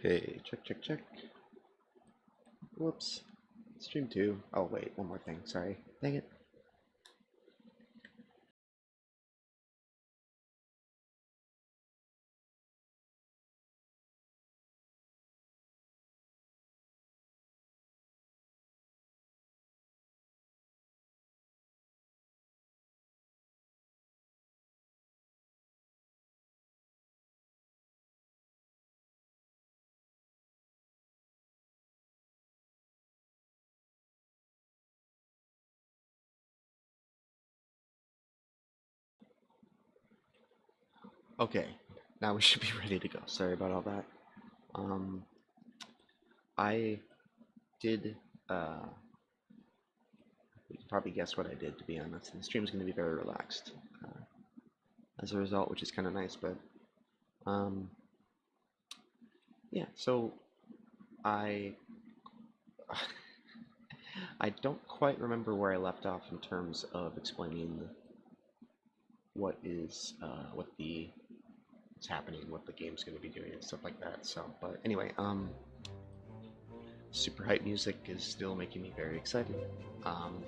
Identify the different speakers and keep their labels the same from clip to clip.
Speaker 1: Okay, check, check, check. Whoops. Stream 2. Oh, wait, one more thing. Sorry. Dang it. Okay, now we should be ready to go. Sorry about all that. Um, I did, you can probably guess what I did, to be honest. And the stream's going to be very relaxed as a result, which is kind of nice, but, um, yeah, so I, I don't quite remember where I left off in terms of explaining what is, what's happening, what the game's going to be doing, and stuff like that. So, but anyway, super hype music is still making me very excited. Um,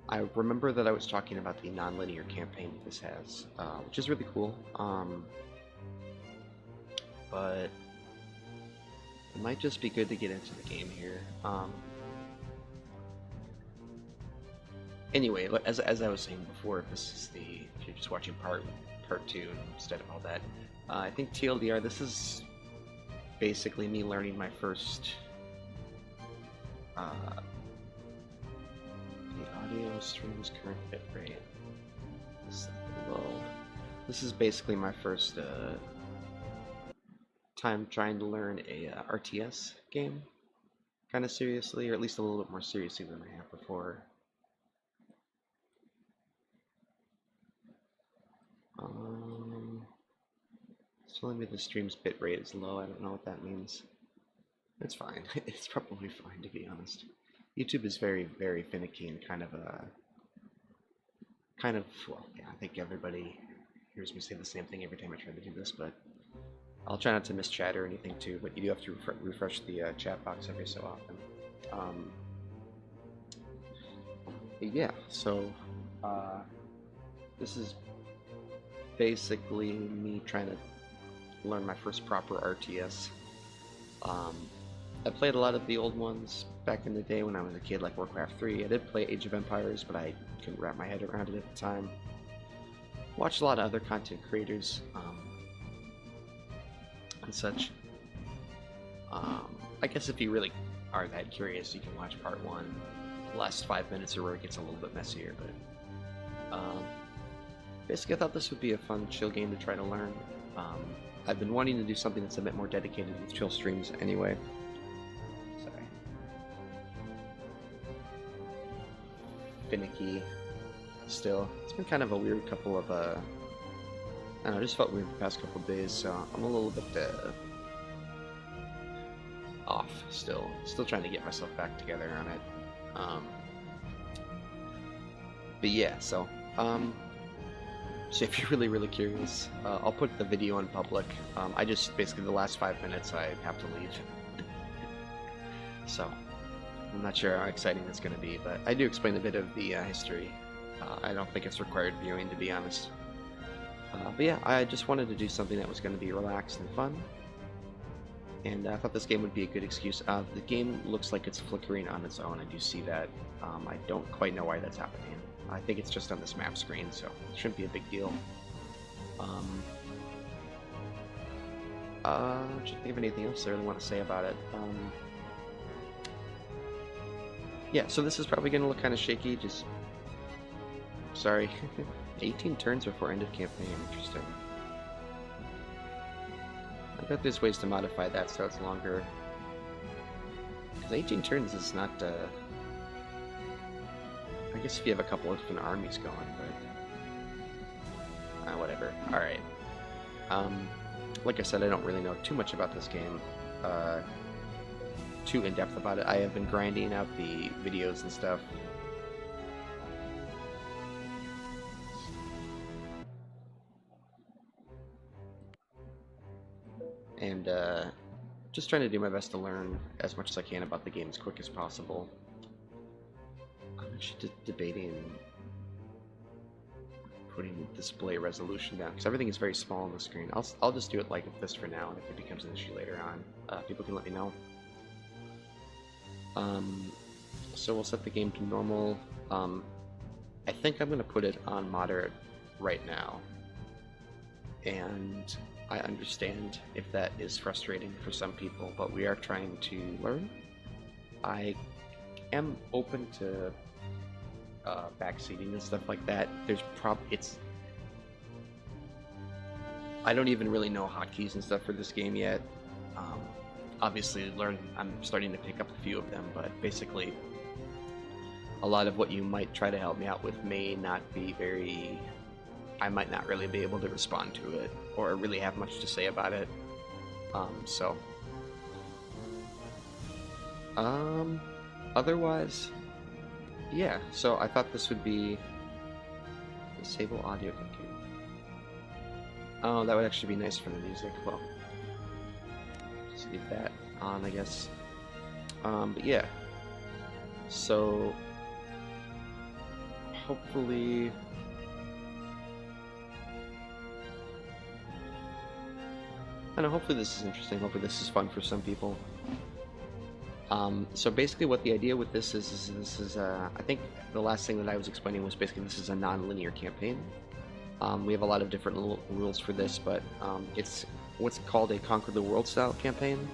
Speaker 1: I remember that I was talking about the non-linear campaign this has, which is really cool. But it might just be good to get into the game here. Anyway, as I was saying before, if you're just watching part two instead of all that, I think TLDR. This is basically me learning my first. The audio stream's current bitrate is low. This is basically my first time trying to learn a RTS game, kind of seriously, or at least a little bit more seriously than I have before. It's telling me the stream's bitrate is low. I don't know what that means. It's fine. It's probably fine, to be honest. YouTube is very, very finicky and well, yeah, I think everybody hears me say the same thing every time I try to do this, but I'll try not to miss chat or anything too, but you do have to refresh the chat box every so often. Yeah, so this is basically me trying to learn my first proper RTS. I played a lot of the old ones back in the day when I was a kid, like Warcraft 3. I did play Age of Empires, but I couldn't wrap my head around it at the time. Watched a lot of other content creators and such. I guess if you really are that curious, you can watch part 1. The last 5 minutes are where it gets a little bit messier, but basically I thought this would be a fun, chill game to try to learn. I've been wanting to do something that's a bit more dedicated with chill streams anyway. Sorry. Finicky still. It's been kind of a weird couple of, I don't know, it just felt weird the past couple of days, so I'm a little bit off still. Still trying to get myself back together on it. But yeah, so if you're really, really curious, I'll put the video in public. I just, basically the last 5 minutes I have to leave. So, I'm not sure how exciting it's going to be, but I do explain a bit of the history. I don't think it's required viewing, to be honest. But yeah, I just wanted to do something that was going to be relaxed and fun. And I thought this game would be a good excuse. The game looks like it's flickering on its own. I do see that. I don't quite know why that's happening. I think it's just on this map screen, so it shouldn't be a big deal. Trying to think of anything else I really want to say about it. Yeah, so this is probably going to look kind of shaky, just... Sorry. 18 turns before end of campaign, interesting. I bet there's ways to modify that so it's longer. Because 18 turns is not, I guess if you have a couple of different armies going, but... whatever. Alright. Like I said, I don't really know too much about this game. Too in-depth about it. I have been grinding out the videos and stuff. and just trying to do my best to learn as much as I can about the game as quick as possible. I'm actually debating putting display resolution down because everything is very small on the screen. I'll just do it like this for now, and if it becomes an issue later on, people can let me know. So we'll set the game to normal. I think I'm going to put it on moderate right now, and I understand if that is frustrating for some people, but we are trying to learn. I am open to backseating and stuff like that. I don't even really know hotkeys and stuff for this game yet. Obviously, I'm starting to pick up a few of them, but basically, a lot of what you might try to help me out with may not be very. I might not really be able to respond to it or really have much to say about it. Otherwise, yeah. So I thought this would be disable audio computer. Oh, that would actually be nice for the music. Well, just leave that on, I guess. But yeah. So hopefully. I don't know, hopefully this is interesting, hopefully this is fun for some people. So basically what the idea with this is this is, I think the last thing that I was explaining was basically this is a non-linear campaign. We have a lot of different rules for this, but it's what's called a Conquer the World style campaign.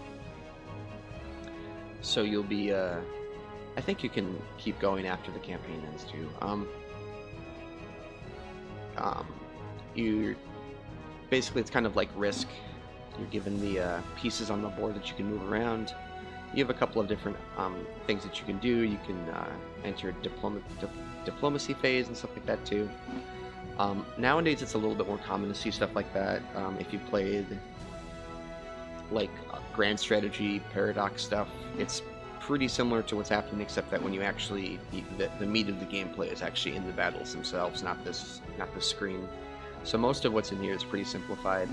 Speaker 1: So you'll be, I think you can keep going after the campaign ends too. Basically it's kind of like Risk. You're given the pieces on the board that you can move around. You have a couple of different things that you can do. You can enter diplomacy phase and stuff like that too. Nowadays it's a little bit more common to see stuff like that. If you played like grand strategy, paradox stuff, it's pretty similar to what's happening, except that when you actually the meat of the gameplay is actually in the battles themselves, not the screen. So most of what's in here is pretty simplified.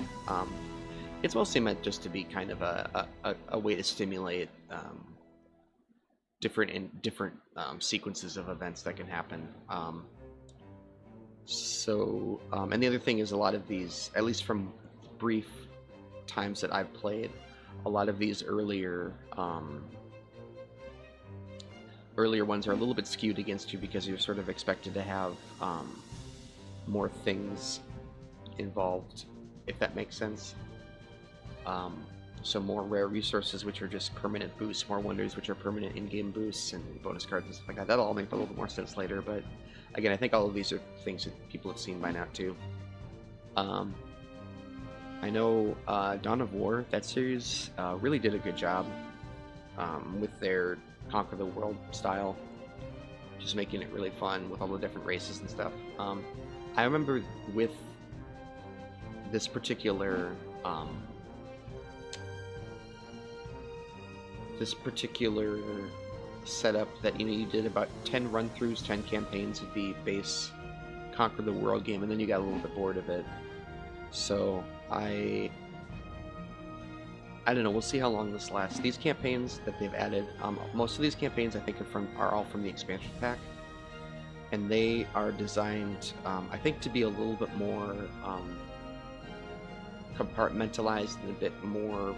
Speaker 1: It's mostly meant just to be kind of a way to stimulate different sequences of events that can happen. And the other thing is a lot of these, at least from brief times that I've played, a lot of these earlier ones are a little bit skewed against you because you're sort of expected to have more things involved, if that makes sense. So more rare resources, which are just permanent boosts, more wonders, which are permanent in-game boosts, and bonus cards and stuff like that. That'll all make a little bit more sense later, but again, I think all of these are things that people have seen by now too. I know Dawn of War, that series, really did a good job with their Conquer the World style, just making it really fun with all the different races and stuff. I remember with this particular setup that you did about 10 run-throughs, 10 campaigns of the base Conquer the World game, and then you got a little bit bored of it. So I don't know, we'll see how long this lasts. These campaigns that they've added, most of these campaigns I think are all from the expansion pack, and they are designed I think to be a little bit more compartmentalized and a bit more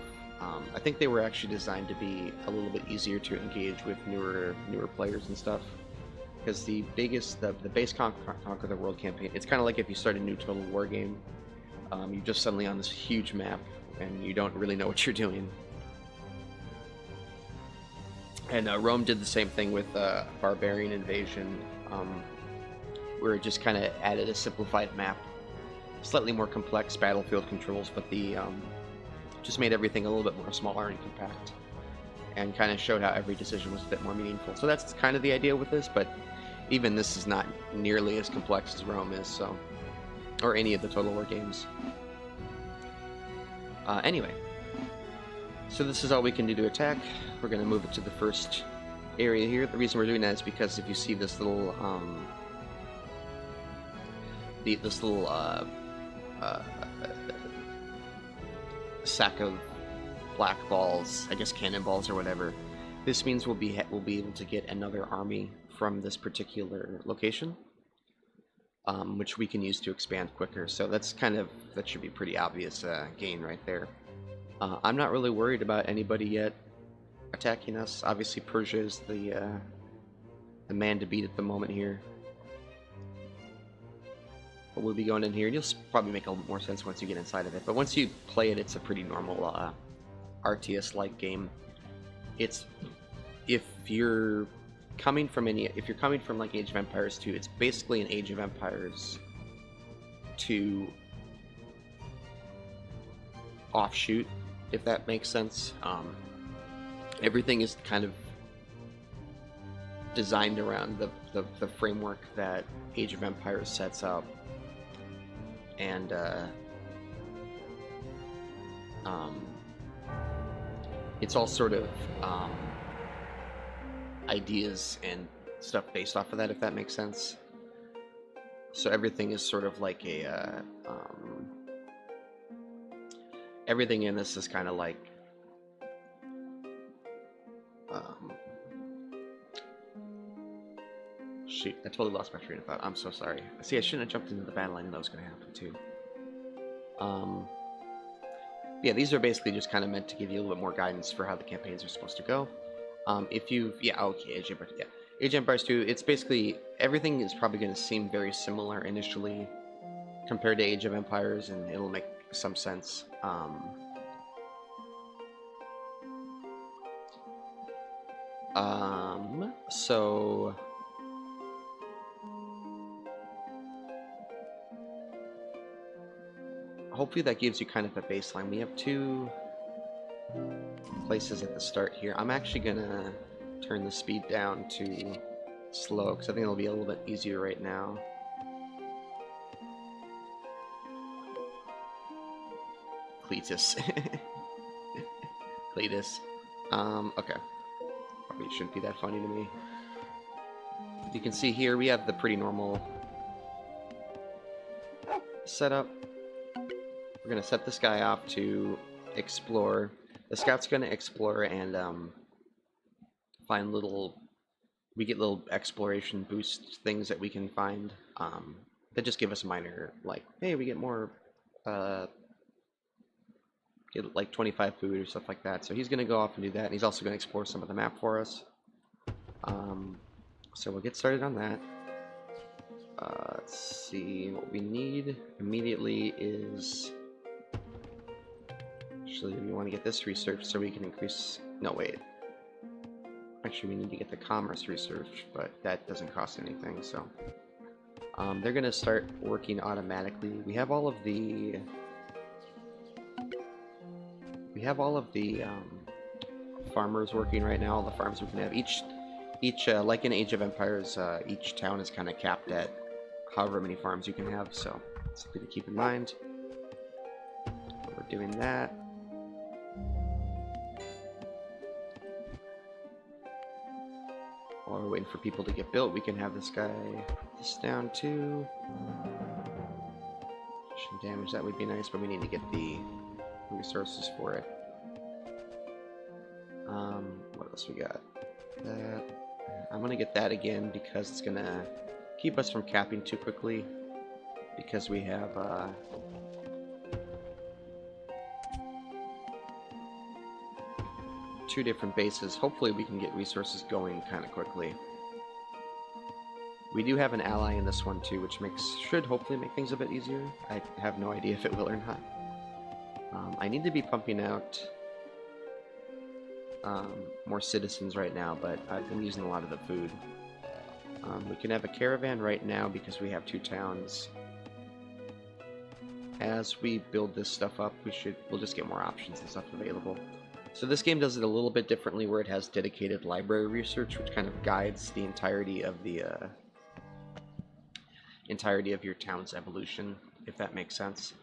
Speaker 1: I think they were actually designed to be a little bit easier to engage with newer players and stuff, because the base Conquer the World campaign, it's kind of like if you start a new Total War game. You're just suddenly on this huge map and you don't really know what you're doing. And Rome did the same thing with Barbarian Invasion, where it just kind of added a simplified map, slightly more complex battlefield controls, but the just made everything a little bit more smaller and compact, and kind of showed how every decision was a bit more meaningful. So that's kind of the idea with this, but even this is not nearly as complex as Rome is, so, or any of the Total War games. Anyway, so this is all we can do to attack. We're going to move it to the first area here. The reason we're doing that is because if you see this little sack of black balls, I guess cannonballs or whatever. This means we'll be able to get another army from this particular location, which we can use to expand quicker. So that should be pretty obvious gain right there. I'm not really worried about anybody yet attacking us. Obviously, Persia is the man to beat at the moment here. But we'll be going in here, and you'll probably make a little more sense once you get inside of it. But once you play it, it's a pretty normal RTS-like game. It's if you're coming from like Age of Empires 2, it's basically an Age of Empires 2 offshoot, if that makes sense. Everything is kind of designed around the framework that Age of Empires sets up, and it's all sort of ideas and stuff based off of that, if that makes sense. So everything is sort of like a everything in this is kind of like shoot, I totally lost my train of thought. I'm so sorry. See, I shouldn't have jumped into the battle. I knew that was going to happen too. Yeah, these are basically just kind of meant to give you a little bit more guidance for how the campaigns are supposed to go. Age of Empires 2, it's basically, everything is probably going to seem very similar initially compared to Age of Empires, and it'll make some sense. So hopefully that gives you kind of a baseline. We have 2 places at the start here. I'm actually gonna turn the speed down to slow because I think it'll be a little bit easier right now. Cletus. Cletus. Okay. Probably shouldn't be that funny to me. You can see here we have the pretty normal setup. We're gonna set this guy off to explore. The scout's gonna explore and find we get little exploration boost things that we can find that just give us minor, like, hey, we get more, get like 25 food or stuff like that. So he's gonna go off and do that, and he's also gonna explore some of the map for us. So we'll get started on that. Let's see, what we need immediately is, actually, we want to get this research so we can increase, no wait, actually we need to get the commerce research, but that doesn't cost anything. So they're gonna start working automatically. We have all of the farmers working right now, all the farms we can have. Each like in Age of Empires, each town is kind of capped at however many farms you can have, so something to keep in mind. We're doing that. While we're waiting for people to get built, we can have this guy put this down too. Some damage, that would be nice, but we need to get the resources for it. What else we got? That. I'm gonna get that again because it's gonna keep us from capping too quickly, because we have 2 different bases. Hopefully we can get resources going kind of quickly. We do have an ally in this one too, which should hopefully make things a bit easier. I have no idea if it will or not. I need to be pumping out more citizens right now, but I've been using a lot of the food. We can have a caravan right now because we have 2 towns. As we build this stuff up, we'll just get more options and stuff available. So this game does it a little bit differently, where it has dedicated library research, which kind of guides the entirety of your town's evolution, if that makes sense.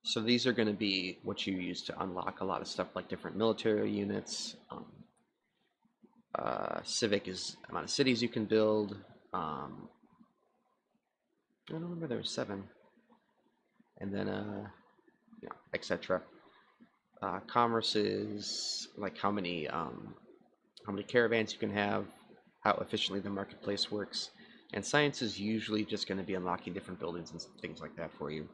Speaker 1: So these are going to be what you use to unlock a lot of stuff, like different military units. Civic is amount of cities you can build. I don't remember, there were 7. And then, etc. Commerce is like how many caravans you can have, how efficiently the marketplace works, and science is usually just going to be unlocking different buildings and things like that for you.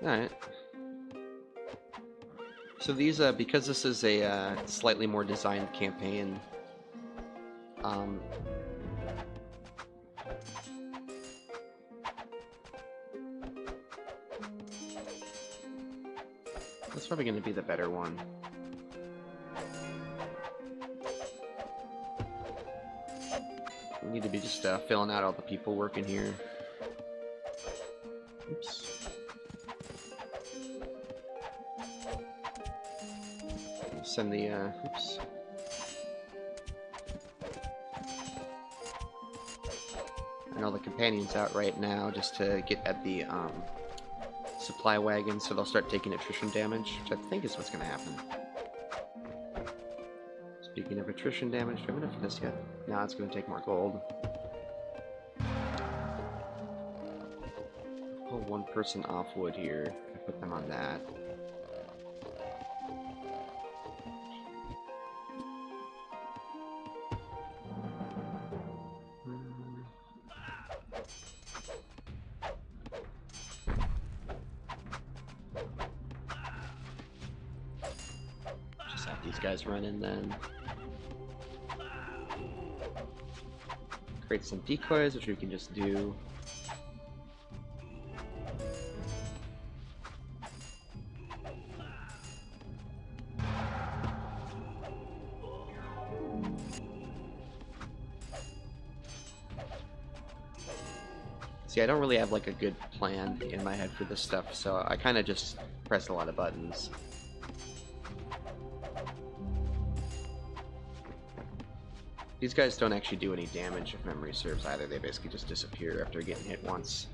Speaker 1: Alright. So these, because this is a slightly more designed campaign, that's probably going to be the better one. We need to be just filling out all the people working here. Oops. Send the, oops. And all the companions out right now just to get at the, supply wagon, so they'll start taking attrition damage, which I think is what's going to happen. Speaking of attrition damage, do I have enough for this yet? No, it's going to take more gold. Pull one person off wood here. I put them on that. These guys run in then. Create some decoys, which we can just do. See, I don't really have like a good plan in my head for this stuff, so I kind of just press a lot of buttons. These guys don't actually do any damage if memory serves either, they basically just disappear after getting hit once.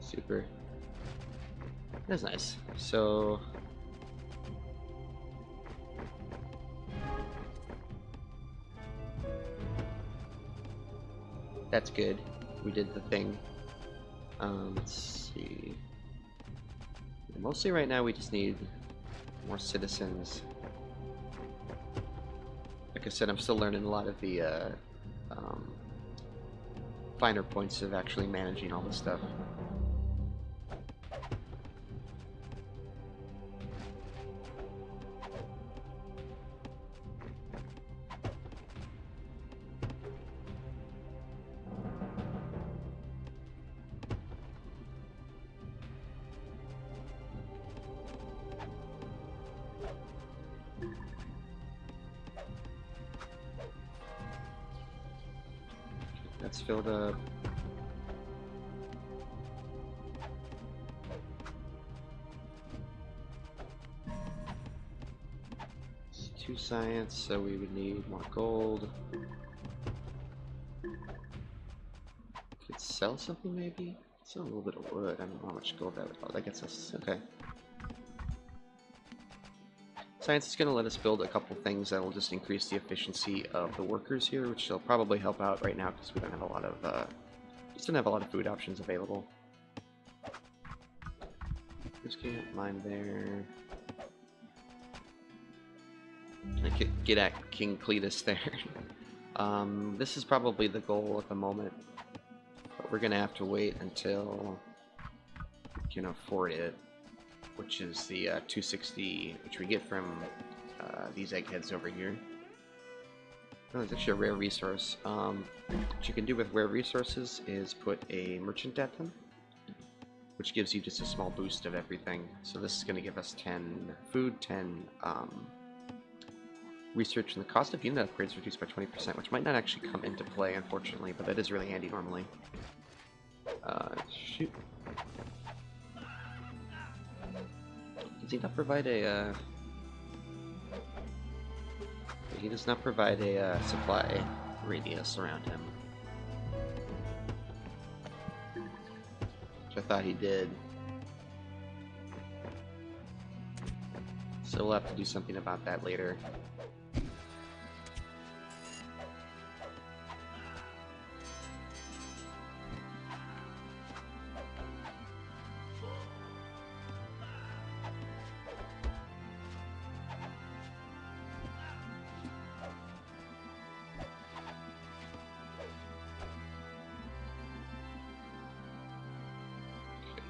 Speaker 1: Super. That's nice. So that's good. We did the thing. Let's see. Mostly right now we just need more citizens. Like I said, I'm still learning a lot of the finer points of actually managing all this stuff. That's filled up. It's 2 science, so we would need more gold. Could sell something maybe? Sell a little bit of wood. I don't know how much gold that would. Oh, that gets us. Okay. Science is going to let us build a couple things that will just increase the efficiency of the workers here, which will probably help out right now because we don't have a lot of just don't have a lot of food options available. Just can't mine there. Get at King Cletus there. This is probably the goal at the moment, but we're gonna have to wait until we can afford it, which is the 260, which we get from these eggheads over here. Oh, it's actually a rare resource. What you can do with rare resources is put a merchant at them, which gives you just a small boost of everything. So this is going to give us 10 food, 10 research, and the cost of unit upgrades reduced by 20%, which might not actually come into play, unfortunately, but that is really handy normally. Shoot. Does he not provide a, he does not provide a supply radius around him. Which I thought he did. So we'll have to do something about that later.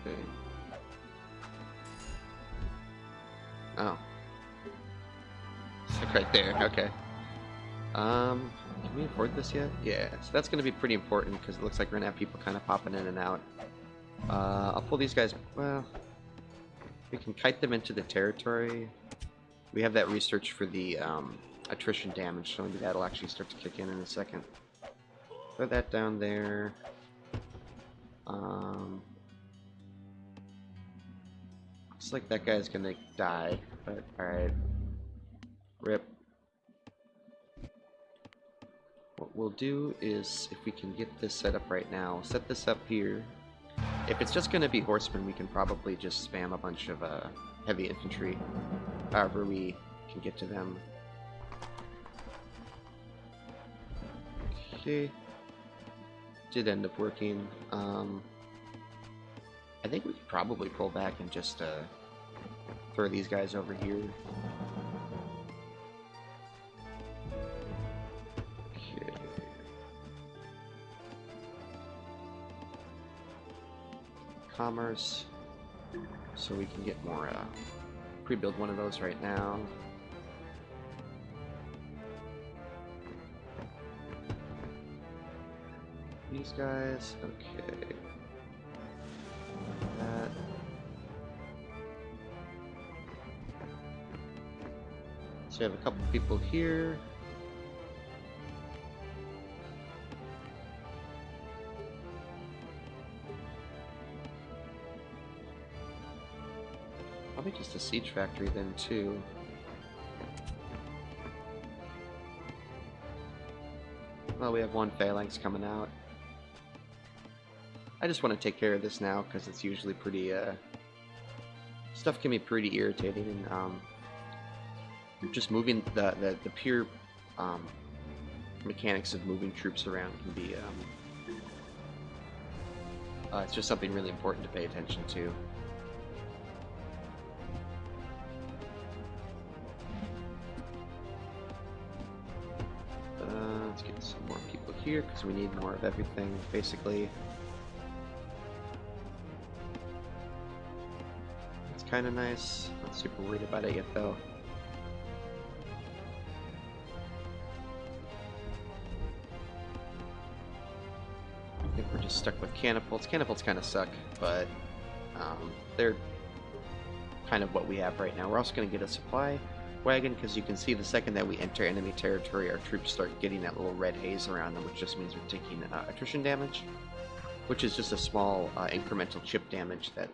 Speaker 1: Okay. Oh. It's like right there, okay. Can we afford this yet? Yeah, so that's going to be pretty important because it looks like we're going to have people kind of popping in and out. I'll pull these guys, well, we can kite them into the territory. We have that research for the attrition damage, so maybe that'll actually start to kick in a second. Throw that down there. Looks like that guy's going to die, but alright. Rip. What we'll do is, if we can get this set up right now, set this up here. If it's just going to be horsemen, we can probably just spam a bunch of heavy infantry, however we can get to them. Okay. Did end up working. I think we could probably pull back and just throw these guys over here. Commerce, so we can get more pre-build one of those right now. These guys, okay. That. So we have a couple people here. Probably just a siege factory then too. Well, we have one phalanx coming out. I just want to take care of this now because it's usually pretty stuff can be pretty irritating, and just moving the pure mechanics of moving troops around can be it's just something really important to pay attention to. Let's get some more people here because we need more of everything, basically. It's kind of nice. Not super worried about it yet, though. I think we're just stuck with catapults. Catapults kind of suck, but they're kind of what we have right now. We're also going to get a supply wagon because you can see the second that we enter enemy territory, our troops start getting that little red haze around them, which just means we're taking attrition damage, which is just a small incremental chip damage that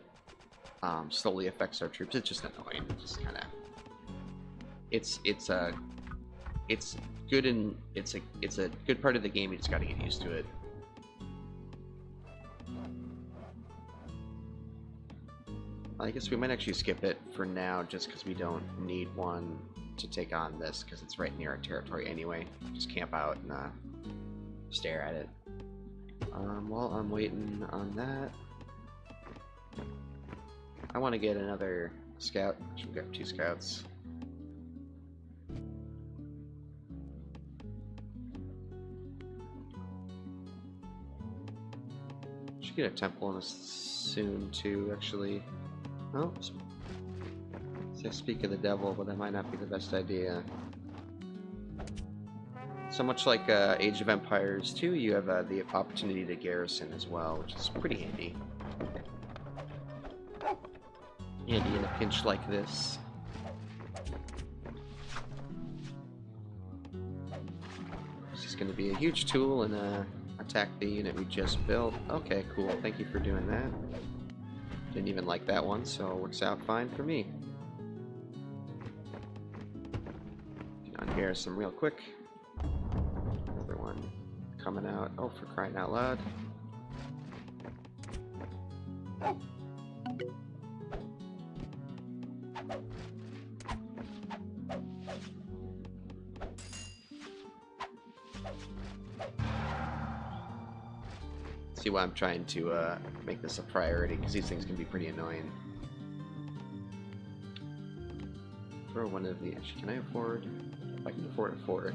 Speaker 1: slowly affects our troops. It's just annoying. It's just kind of it's good, and it's a good part of the game. You just got to get used to it. I guess we might actually skip it for now, just because we don't need one to take on this, because it's right near our territory anyway. Just camp out and stare at it. While I'm waiting on that, I want to get another scout. Should grab 2 scouts. Should get a temple in this soon too, actually. Oh, I speak of the devil, but that might not be the best idea. So much like Age of Empires 2, you have the opportunity to garrison as well, which is pretty handy. Handy in a pinch like this. This is going to be a huge tool in attack the unit we just built. Okay, cool. Thank you for doing that. Didn't even like that one, so it works out fine for me. On garrison real quick. Another one coming out. Oh, for crying out loud. See why I'm trying to make this a priority, because these things can be pretty annoying. Throw one of the... Can I afford... If I can afford it.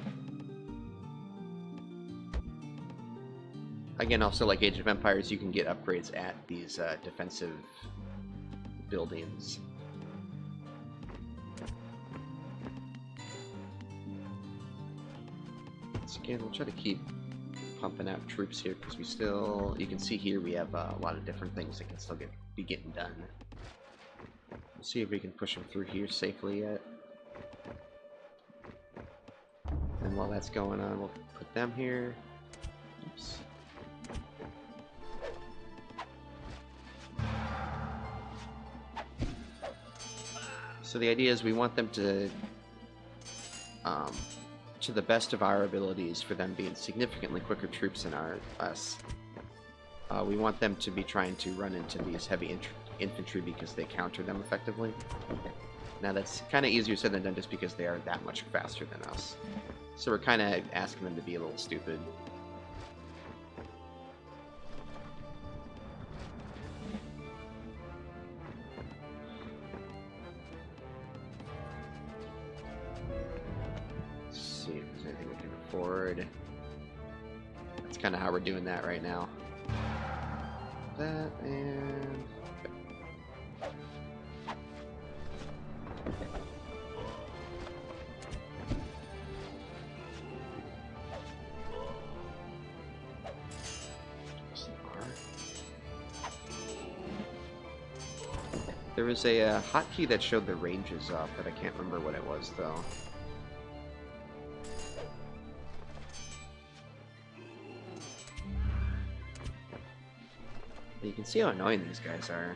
Speaker 1: Again, also like Age of Empires, you can get upgrades at these defensive buildings. So again, we'll try to keep pumping out troops here, because we still... You can see here we have a lot of different things that can still be getting done. We'll see if we can push them through here safely yet. And while that's going on, we'll put them here. Oops. So the idea is we want them to the best of our abilities, for them being significantly quicker troops than us. We want them to be trying to run into these heavy infantry because they counter them effectively. Now that's kind of easier said than done, just because they are that much faster than us. So we're kind of asking them to be a little stupid. Let's see if there's anything we can afford. That's kind of how we're doing that right now. That and... There was a hotkey that showed the ranges up, but I can't remember what it was, though. You can see how annoying these guys are.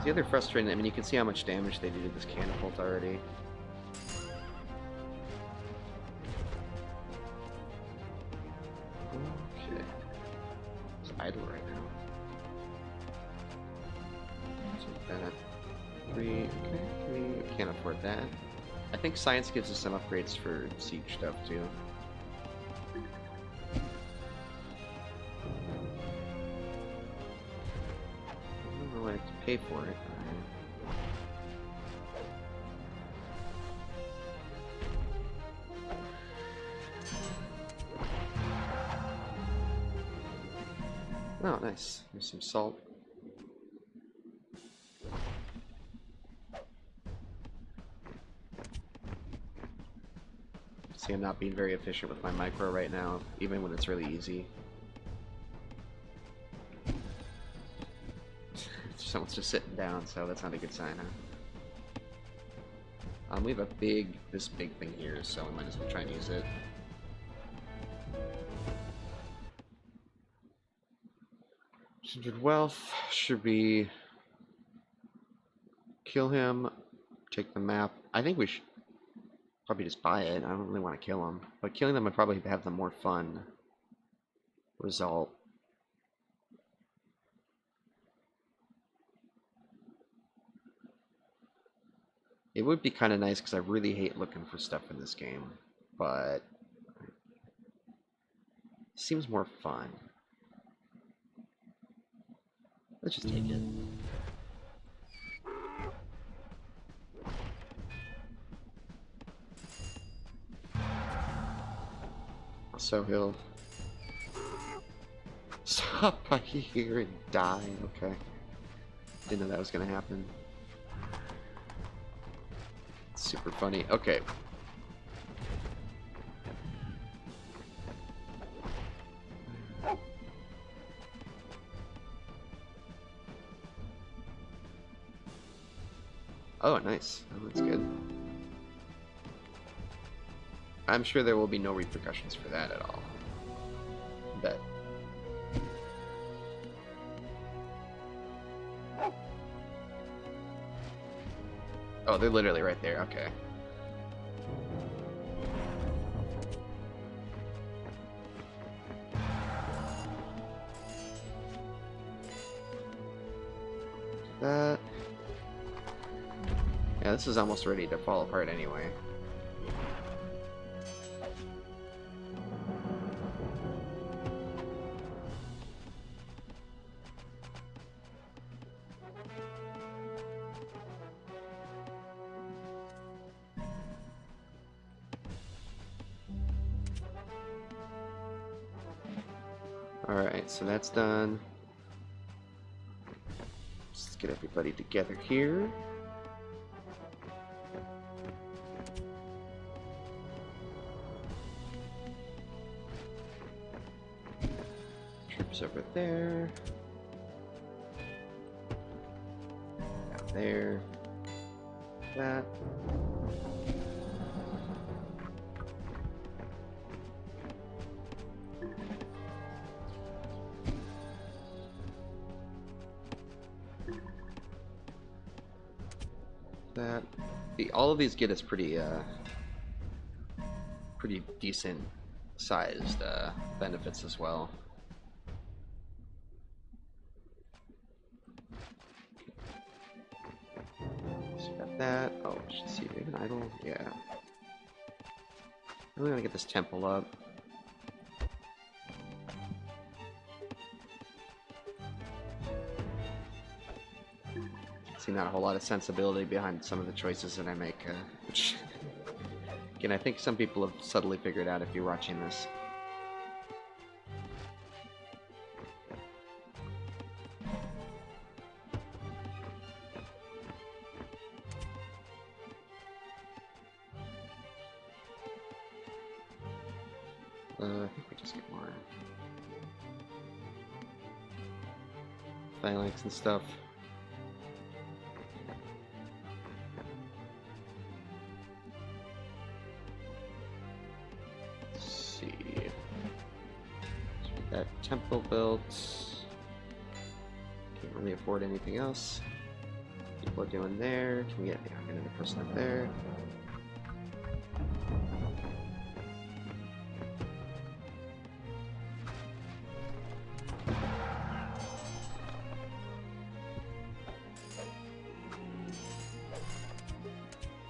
Speaker 1: The other frustrating, I mean, you can see how much damage they do to this catapult already. Okay. It's idle right now. So that 3, okay, 3, can't afford that. I think science gives us some upgrades for siege stuff too. To pay for it. Oh, nice. There's some salt. See, I'm not being very efficient with my micro right now, even when it's really easy. Someone's just sitting down, so that's not a good sign, huh? We have this big thing here, so we might as well try and use it. Wealth, should we kill him, take the map? I think we should probably just buy it. I don't really want to kill him, but killing them would probably have the more fun result. It would be kind of nice, because I really hate looking for stuff in this game, but it seems more fun. Let's just take it. So he'll stop by here and die. Okay. Didn't know that was gonna happen. Super funny. Okay. Oh, nice. Oh, that's good. I'm sure there will be no repercussions for that at all. Bet. Oh, they're literally right there. Okay. That. Yeah, this is almost ready to fall apart anyway. Alright, so that's done. Let's get everybody together here. Troops over there. Down there. That. That. All of these get us pretty decent sized benefits as well. So we got that. Oh, we should see. We have an idol. Yeah. I really want to get this temple up. See, not a whole lot of sensibility behind some of the choices that I make, which, again, I think some people have subtly figured out if you're watching this. I think we just get more phalanx and stuff. That temple built. Can't really afford anything else. People are doing there. Can we get another person up there?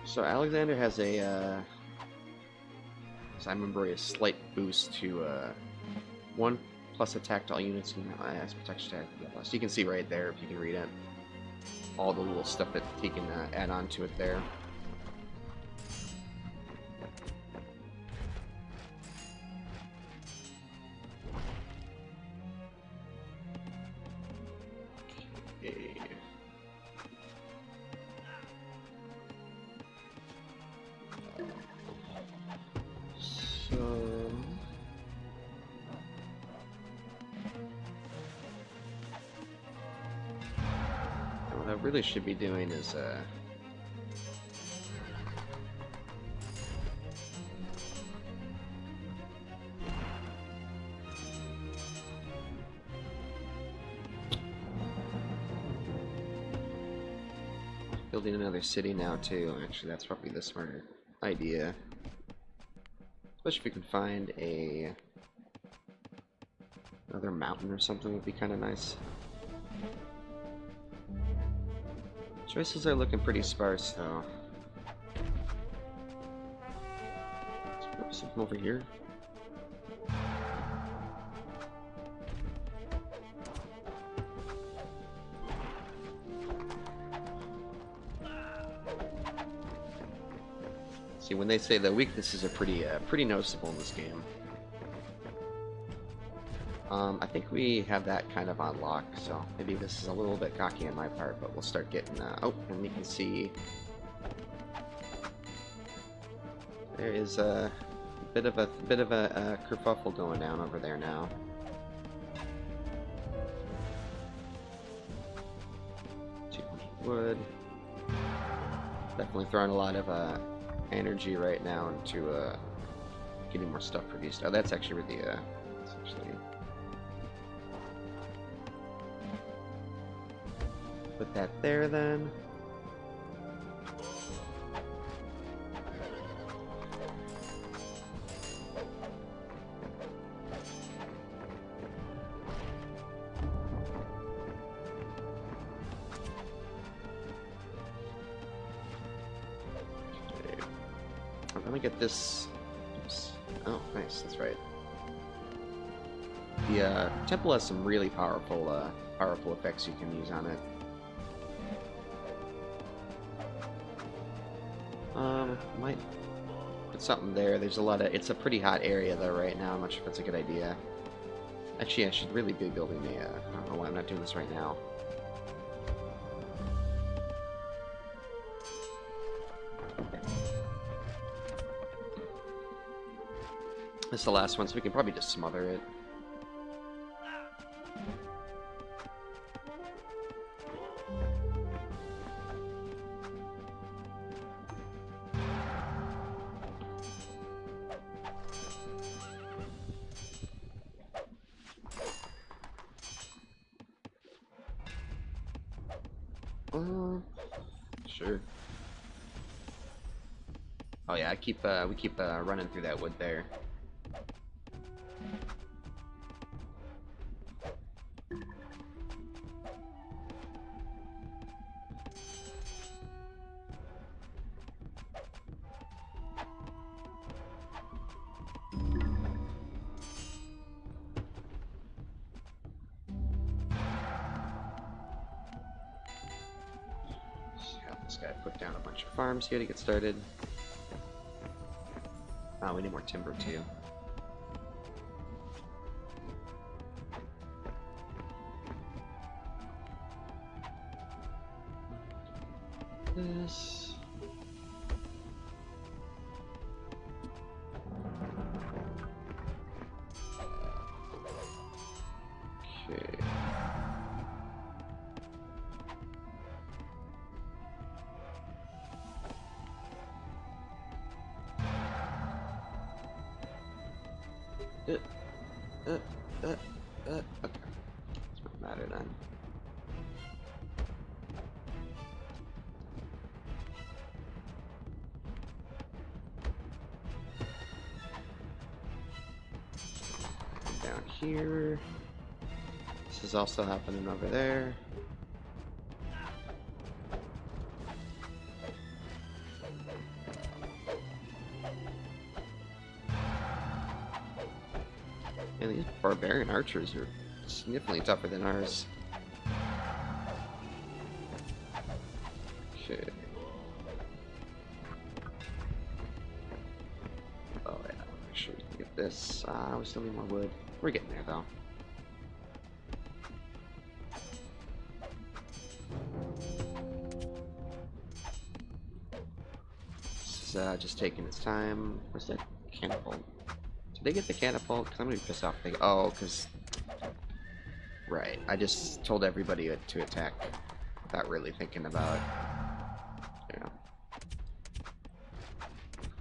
Speaker 1: So Alexander has a, as I remember, a slight boost to 1 plus attack to all units and as protection attack. So you can see right there, if you can read it, all the little stuff that he can add on to it there. Okay. So what I really should be doing is building another city now too. Actually, that's probably the smarter idea. Especially if we can find another mountain or something would be kind of nice. Choices are looking pretty sparse though. Let's put something over here. See, when they say the weaknesses are pretty noticeable in this game. I think we have that kind of on lock, so maybe this is a little bit cocky on my part, but we'll start getting, oh, and we can see there is a bit of a kerfuffle going down over there now. Too much wood. Definitely throwing a lot of energy right now into getting more stuff produced. Oh, that's actually where the it's actually put that there then. Let me get this. Oops. Oh, nice. That's right. The temple has some really powerful effects you can use on it. Might put something there. There's a lot of. It's a pretty hot area though right now. I'm not sure if that's a good idea. Actually, I should really be building a. I don't know why I'm not doing this right now. This is the last one, so we can probably just smother it. Sure. Oh yeah, we keep running through that wood there. This guy put down a bunch of farms here to get started. Oh, we need more timber too. This. Okay. Okay. Doesn't matter then. Down here. This is also happening over there. And these barbarian archers are significantly tougher than ours. Okay. Oh yeah, make sure we can get this. We still need more wood. We're getting there though. This is just taking its time. Where's that catapult? Did they get the catapult? Because I'm gonna be pissed off. Oh, because right. I just told everybody to attack without really thinking about. Yeah.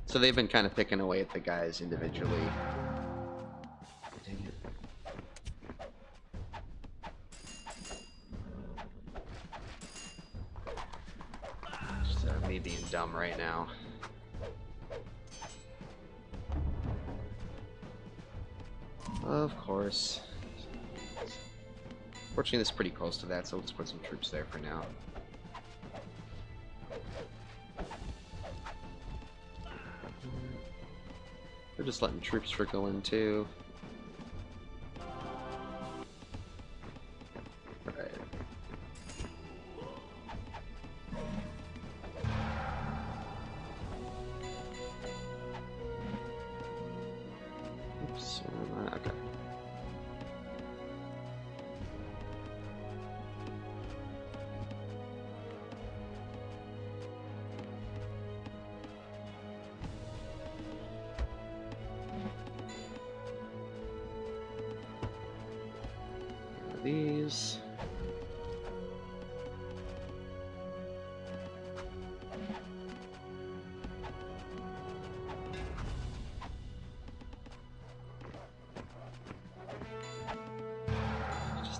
Speaker 1: So they've been kind of picking away at the guys individually. Dang it. Just me being dumb right now. Of course. Fortunately, this is pretty close to that, so we'll just put some troops there for now. We're just letting troops trickle in too. Right. Oops. Okay. These.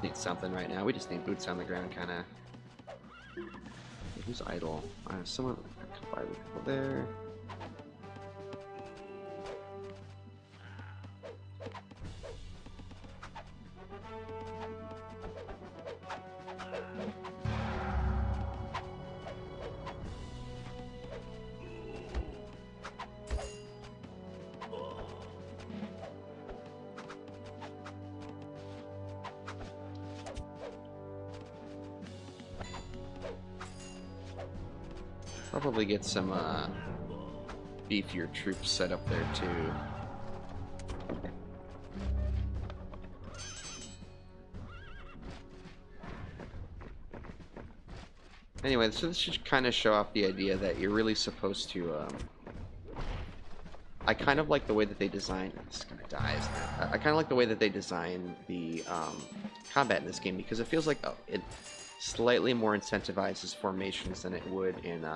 Speaker 1: need something right now. We just need boots on the ground, kind of. Who's idle? Someone. A couple idle people there. Probably get some beefier troops set up there too. Anyway, so this should kind of show off the idea that you're really supposed to. I kind of like the way that they design. This is gonna die, isn't it? I kind of like the way that they design the combat in this game because it feels like it slightly more incentivizes formations than it would in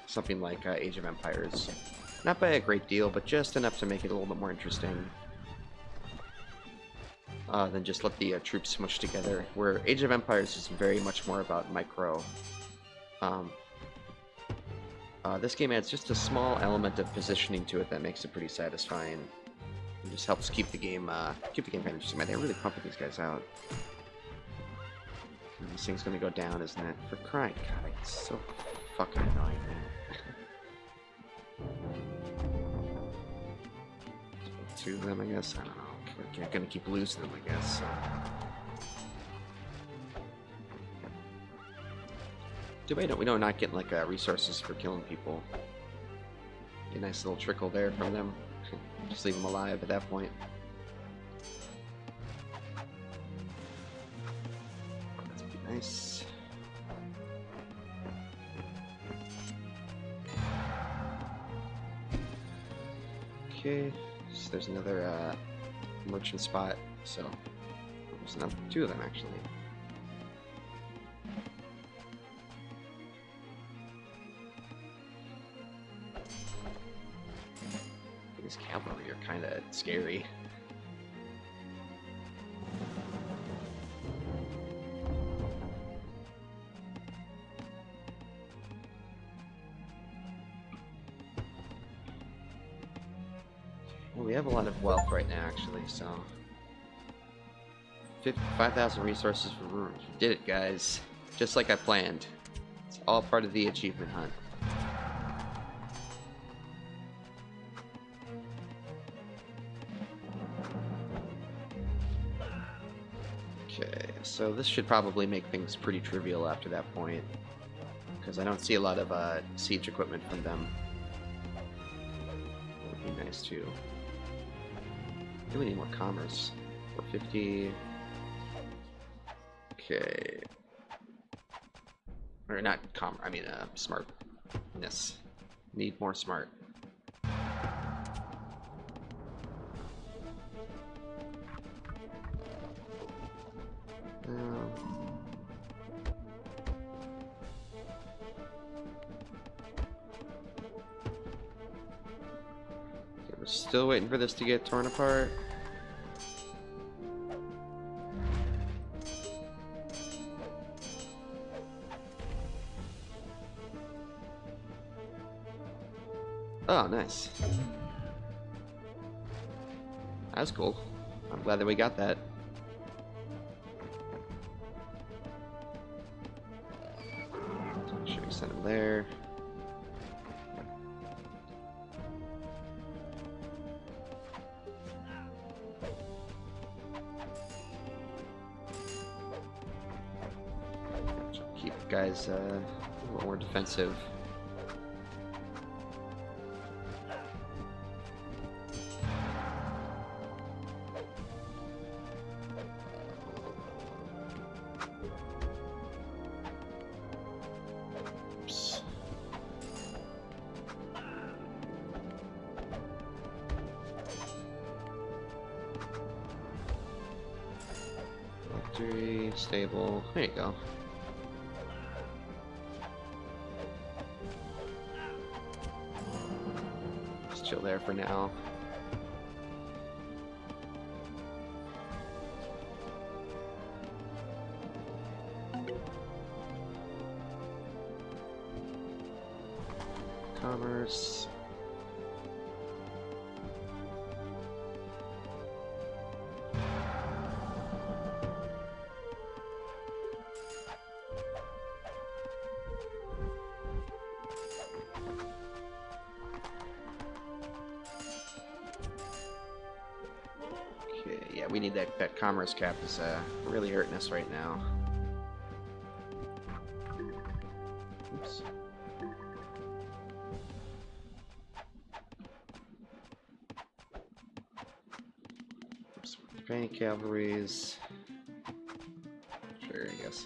Speaker 1: something like Age of Empires. Not by a great deal, but just enough to make it a little bit more interesting than just let the troops smush together. Where Age of Empires is very much more about micro. This game adds just a small element of positioning to it that makes it pretty satisfying. It just helps keep the game kind of interesting. Man, they're really pumping these guys out. This thing's gonna go down, isn't it? For crying God, it's so fucking annoying, man. Two of them, I guess. I don't know. We're gonna keep losing them, I guess. So. Too bad we don't not get like resources for killing people. A nice little trickle there from them. Just leave them alive at that point. That's pretty nice. Okay, so there's another merchant spot. So there's another two of them actually. These cavalry are kind of scary. Well, we have a lot of wealth right now, actually, so 5,000 resources for ruins. We did it, guys. Just like I planned. It's all part of the achievement hunt. Okay, so this should probably make things pretty trivial after that point, because I don't see a lot of siege equipment from them. That would be nice too. Do we need more commerce? 450. Okay. Or not I mean smartness. Need more smart. We're still waiting for this to get torn apart. Oh, nice. That's cool. I'm glad that we got that. Should we send him there? Keep guys a little more defensive. Stable. There you go. Just chill there for now. Commerce. Okay, yeah, we need that commerce cap is really hurting us right now. Oops. Japan cavalries. Sure, I guess.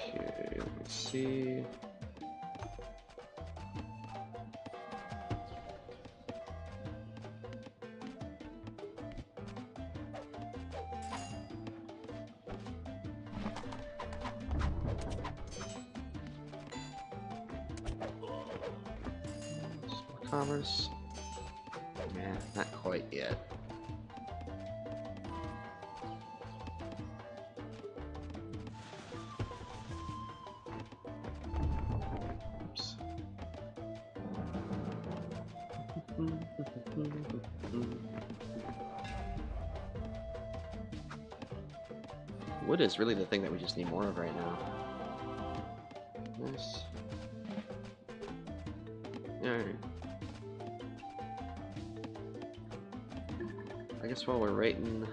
Speaker 1: Okay, let's see. Commerce. Yeah, not quite yet. Oops. Wood is really the thing that we just need more of right now. Nice. Alright. I guess while we're waiting,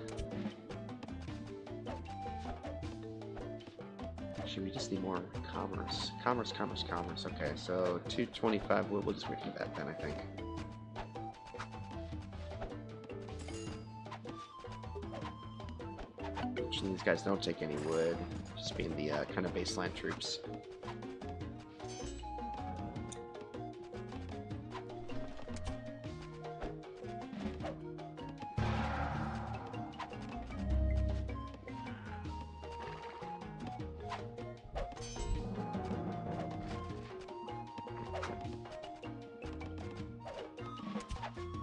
Speaker 1: actually we just need more commerce. Commerce. Okay, so 225 wood, we'll just wait for that then, I think. Actually, these guys don't take any wood, just being the kind of baseline troops.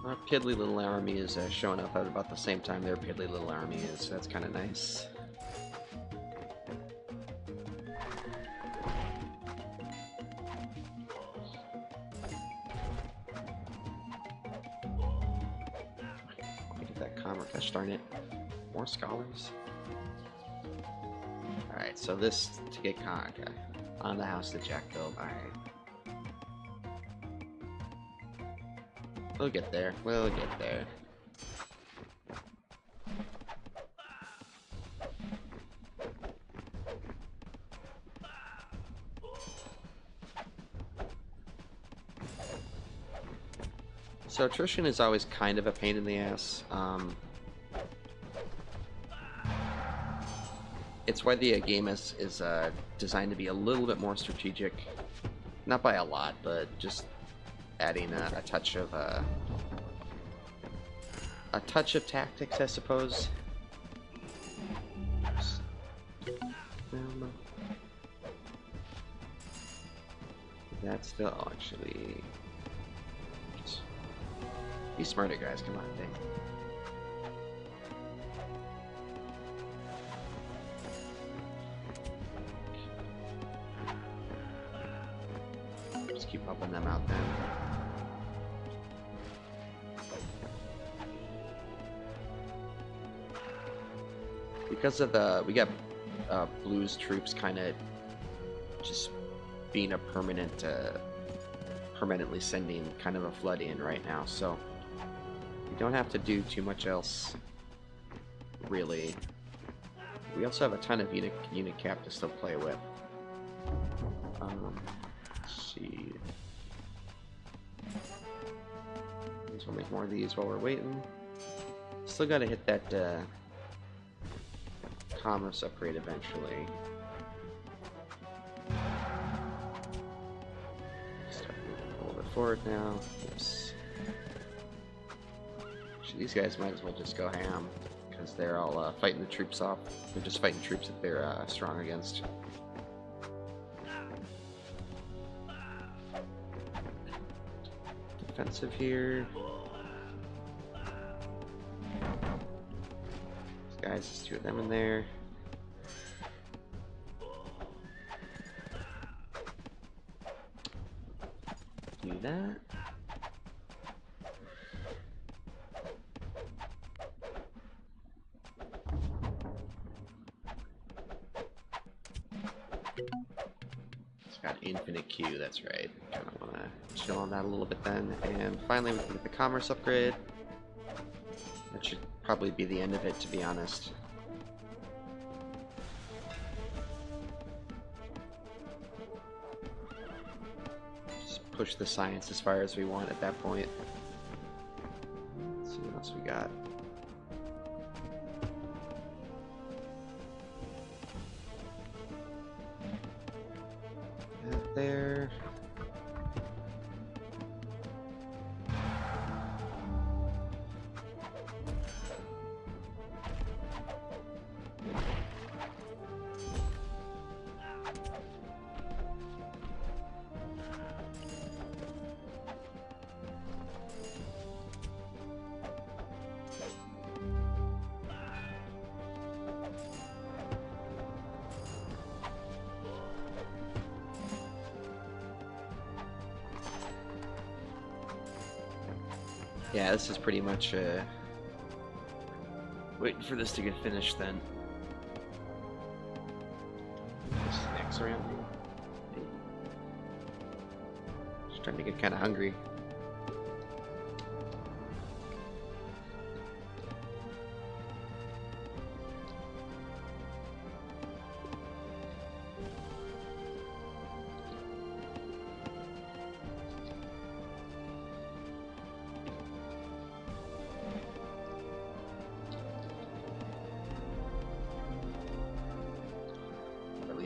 Speaker 1: Our piddly little army is showing up at about the same time their piddly little army is, so that's kind of nice. Get that commerce, gosh darn it. More scholars? Alright, so this to get okay. On the house that Jack built, alright. We'll get there. We'll get there. So attrition is always kind of a pain in the ass. It's why the game is designed to be a little bit more strategic. Not by a lot, but just adding a touch of tactics, I suppose. That's still actually. Just be smarter, guys. Come on, dang. Just keep helping them out then. Because of we got Blue's troops kind of just being a permanently sending kind of a flood in right now, so we don't have to do too much else, really. We also have a ton of unit cap to still play with. Let's see. We'll make more of these while we're waiting. Still got to hit that commerce upgrade eventually. Start moving a little bit forward now. Oops. Actually, these guys might as well just go ham, because they're all fighting the troops off. They're just fighting troops that they're strong against. defensive here. These guys, there's two of them in there. Do that. It's got infinite Q, that's right. Kind of want to chill on that a little bit then. And finally we can get the commerce upgrade. That should probably be the end of it, to be honest. Just push the science as far as we want at that point. Let's see what else we got. There. Yeah, this is pretty much waiting for this to get finished then. Snacks around me. Just trying to get kind of hungry.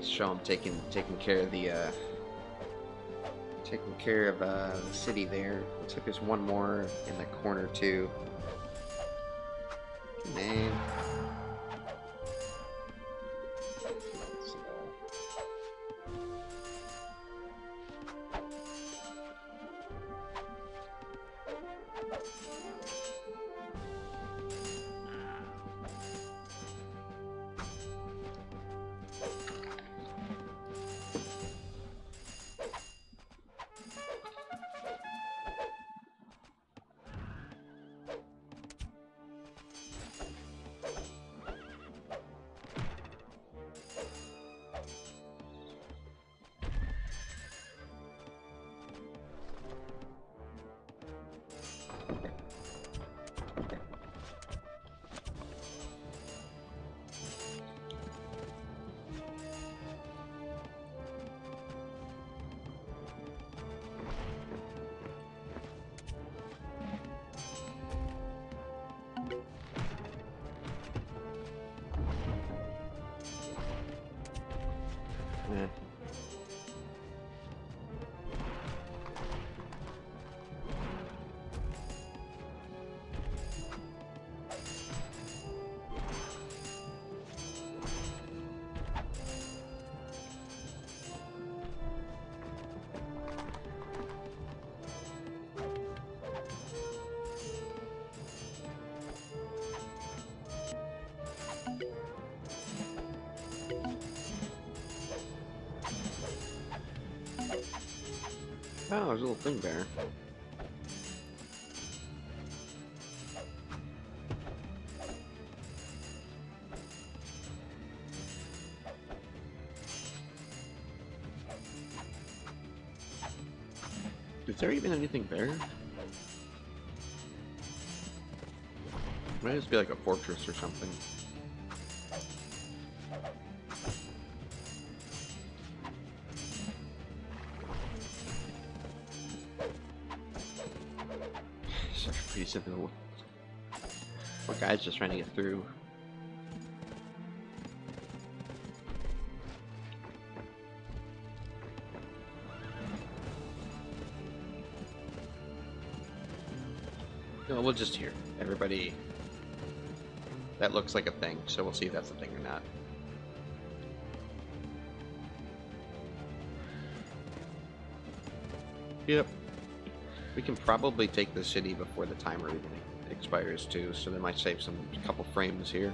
Speaker 1: Show them taking care of the city there. Looks like there's one more in the corner too. Name. Yeah. Oh, there's a little thing there. Is there even anything there? Might just be like a fortress or something. Pretty simple. Poor guy's just trying to get through. No, we'll just hear. Everybody. That looks like a thing, so we'll see if that's a thing or not. Yep. We can probably take the city before the timer even expires too, so that might save some couple frames here.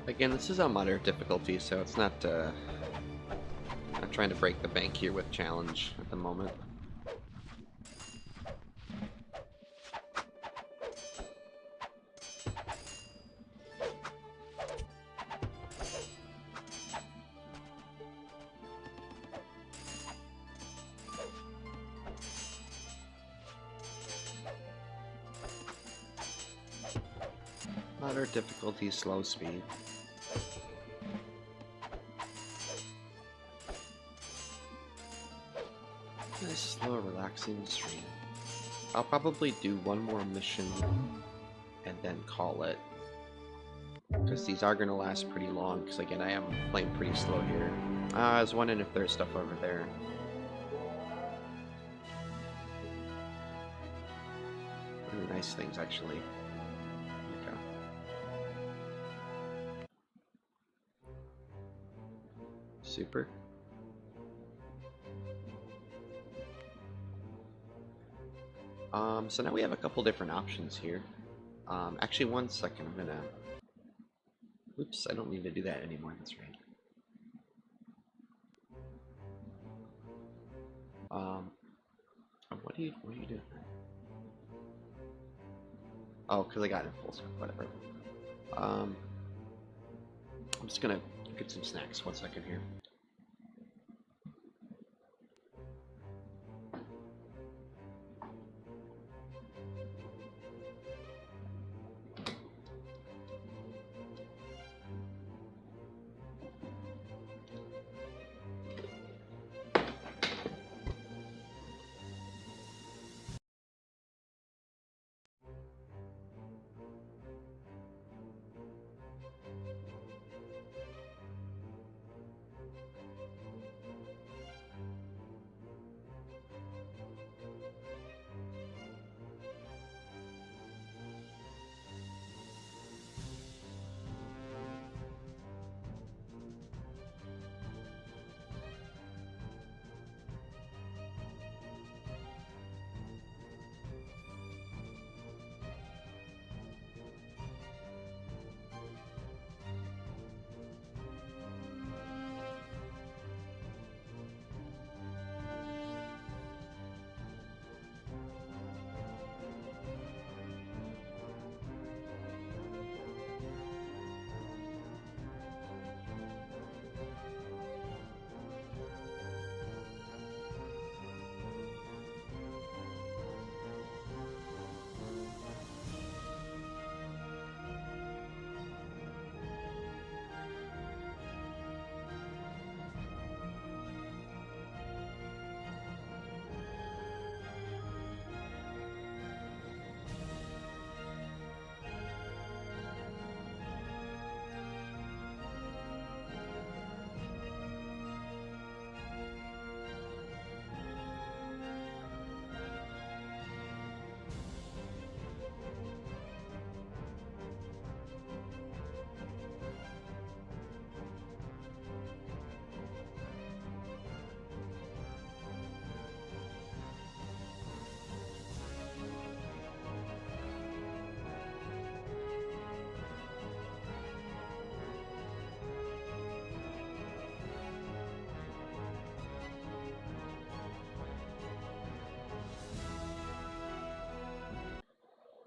Speaker 1: Again, this is on moderate difficulty, so it's not I'm trying to break the bank here with challenge at the moment. Moderate difficulty, slow speed. Nice, slow, relaxing stream. I'll probably do one more mission and then call it. Because these are going to last pretty long, because again, I am playing pretty slow here. I was wondering if there's stuff over there. Really nice things, actually. Okay. Super. So now we have a couple different options here. Actually, one second, I'm gonna... Oops, I don't need to do that anymore, that's right. What are you doing? Oh, because I got it in full screen, whatever. I'm just gonna get some snacks, 1 second here.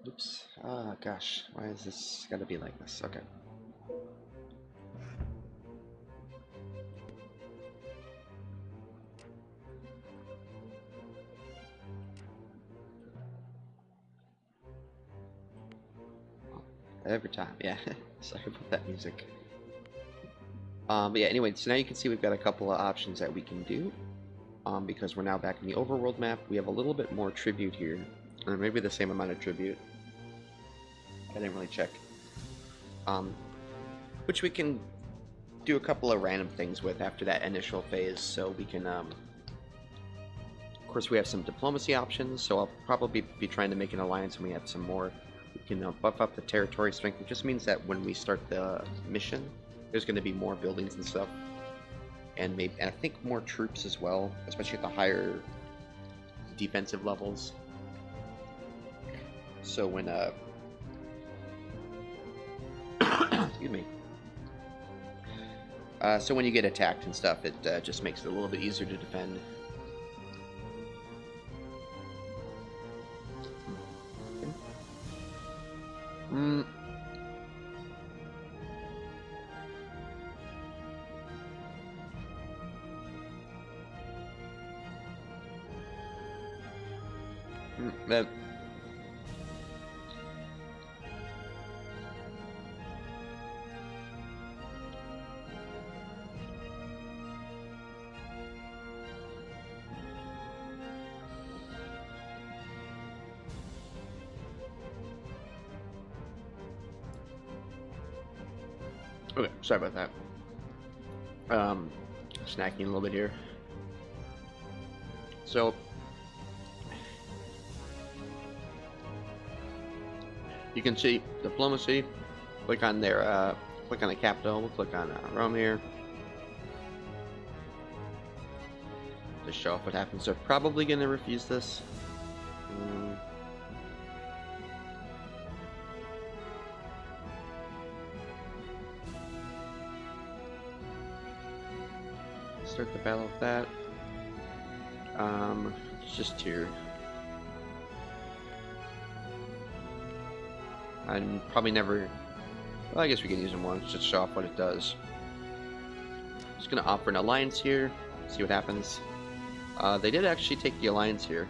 Speaker 1: Oops. Ah, gosh. Why is this gotta be like this? Okay. Every time, yeah. Sorry about that music. But yeah, anyway, so now you can see we've got a couple of options that we can do. Because we're now back in the overworld map, we have a little bit more tribute here. Or maybe the same amount of tribute. I didn't really check. Which we can do a couple of random things with after that initial phase, so we can, of course we have some diplomacy options, so I'll probably be trying to make an alliance when we have some more. We can buff up the territory strength, which just means that when we start the mission, there's going to be more buildings and stuff. and I think more troops as well, especially at the higher defensive levels. So when excuse me. So when you get attacked and stuff, it just makes it a little bit easier to defend. Mm. That. Okay, sorry about that. Snacking a little bit here. So you can see diplomacy. Click on their, click on the capital. We'll click on Rome here to show off what happens. They're probably going to refuse this. Start the battle with that. It's just here. I'm probably never. Well, I guess we can use them once just to show off what it does. Just gonna offer an alliance here. See what happens. They did actually take the alliance here.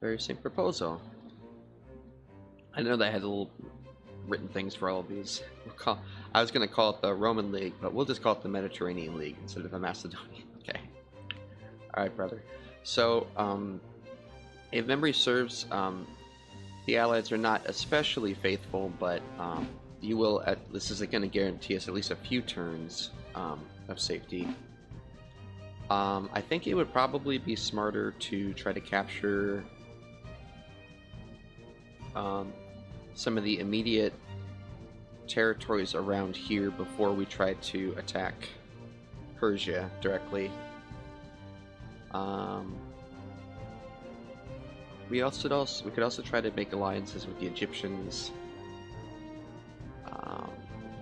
Speaker 1: Very same proposal. I know that I had little written things for all of these. I was going to call it the Roman League, but we'll just call it the Mediterranean League instead of the Macedonian. Okay. Alright, brother. So, if memory serves, the Allies are not especially faithful, but you will, this is going to guarantee us at least a few turns of safety. I think it would probably be smarter to try to capture some of the immediate territories around here before we try to attack Persia directly. We could also try to make alliances with the Egyptians,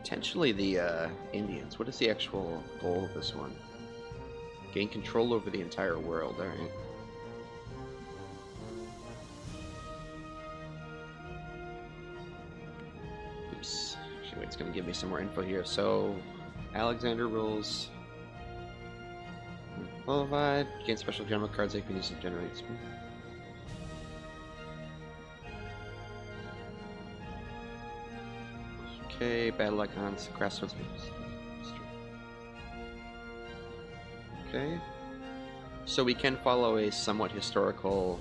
Speaker 1: potentially the Indians. What is the actual goal of this one? Gain control over the entire world. All right. Oops. Actually, wait, it's going to give me some more info here. So, Alexander rules. Boulevard. Gain special general cards that can use to generate speed. Okay, battle icons, crossroads. Okay. So we can follow a somewhat historical,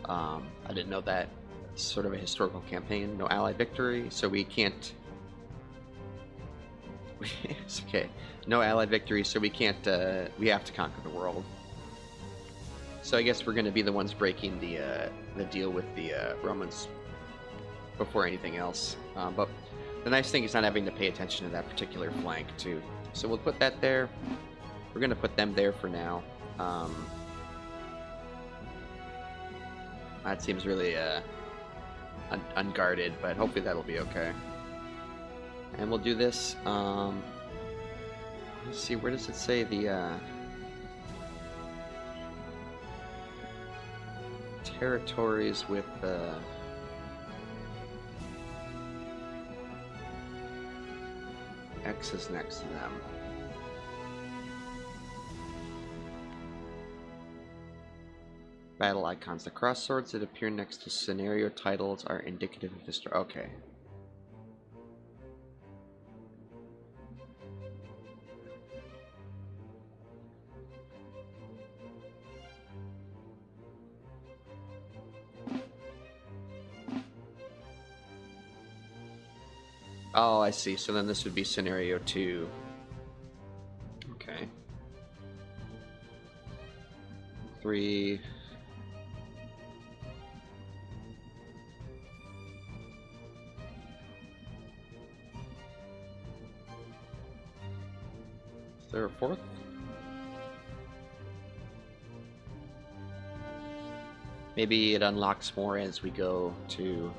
Speaker 1: I didn't know that, sort of a historical campaign. No Allied victory, so we can't. It's okay. No Allied victory, so we can't, we have to conquer the world. So I guess we're going to be the ones breaking the deal with the Romans before anything else. But the nice thing is not having to pay attention to that particular flank too. So we'll put that there. We're going to put them there for now. That seems really unguarded, but hopefully that'll be okay. And we'll do this. Let's see, where does it say the territories with the X is next to them? Battle icons. The cross swords that appear next to scenario titles are indicative of history. Okay. Oh, I see. So then this would be scenario 2. Okay. 3. Is there a fourth? Maybe it unlocks more as we go to...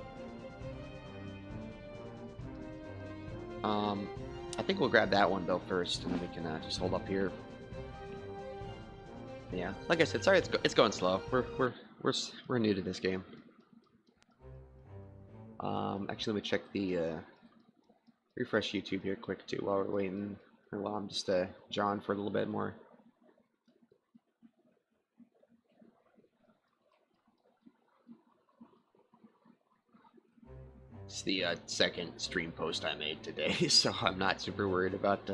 Speaker 1: I think we'll grab that one though first, and then we can just hold up here. Yeah, like I said, sorry it's going slow. We're new to this game. Actually, let me check the refresh YouTube here quick too while we're waiting, or while I'm just jawing for a little bit more. It's the second stream post I made today, so I'm not super worried about.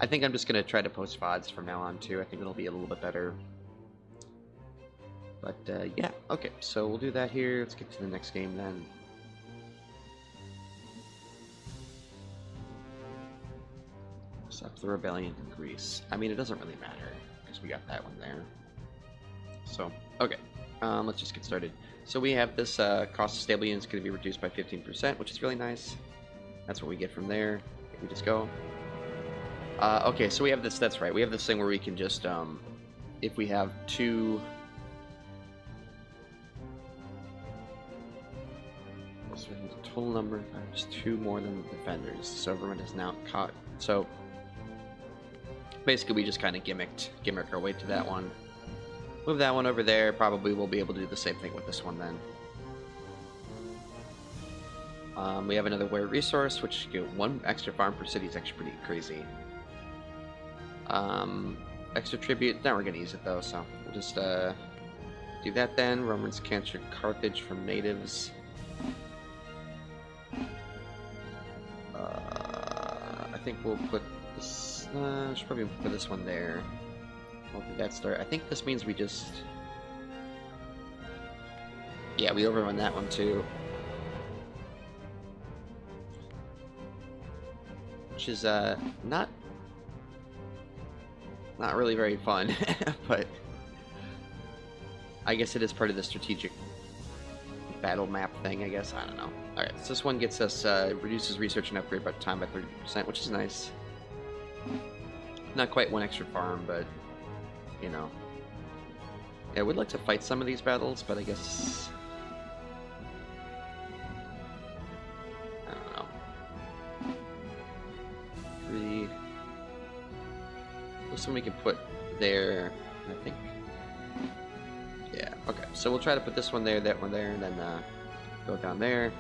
Speaker 1: I think I'm just gonna try to post VODs from now on too. I think it'll be a little bit better. But yeah, okay. So we'll do that here. Let's get to the next game then. Stop the rebellion in Greece. I mean, it doesn't really matter because we got that one there. So okay, let's just get started. So we have this cost of stable units going to be reduced by 15%, which is really nice. That's what we get from there. We just go. Okay, so we have this. That's right. We have this thing where we can just, if we have two. So the total number times 2 more than the defenders. So everyone is now caught. So basically, we just kind of gimmick our way to that one. Move that one over there. Probably we'll be able to do the same thing with this one then. We have another wear resource, which get 1 extra farm per city is actually pretty crazy. Extra tribute. Now we're gonna use it though, so we'll just do that then. Romans capture Carthage from natives. I think we'll put this. Should probably put this one there. We'll do that start. I think this means we just... Yeah, we overrun that one too. Which is not really very fun, but I guess it is part of the strategic battle map thing, I guess. I don't know. Alright, so this one gets us, reduces research and upgrade by time by 30%, which is nice. Not quite 1 extra farm, but you know. Yeah, I would like to fight some of these battles, but I guess... I don't know. 3... This one we can put there, I think. Yeah, okay. So we'll try to put this one there, that one there, and then go down there.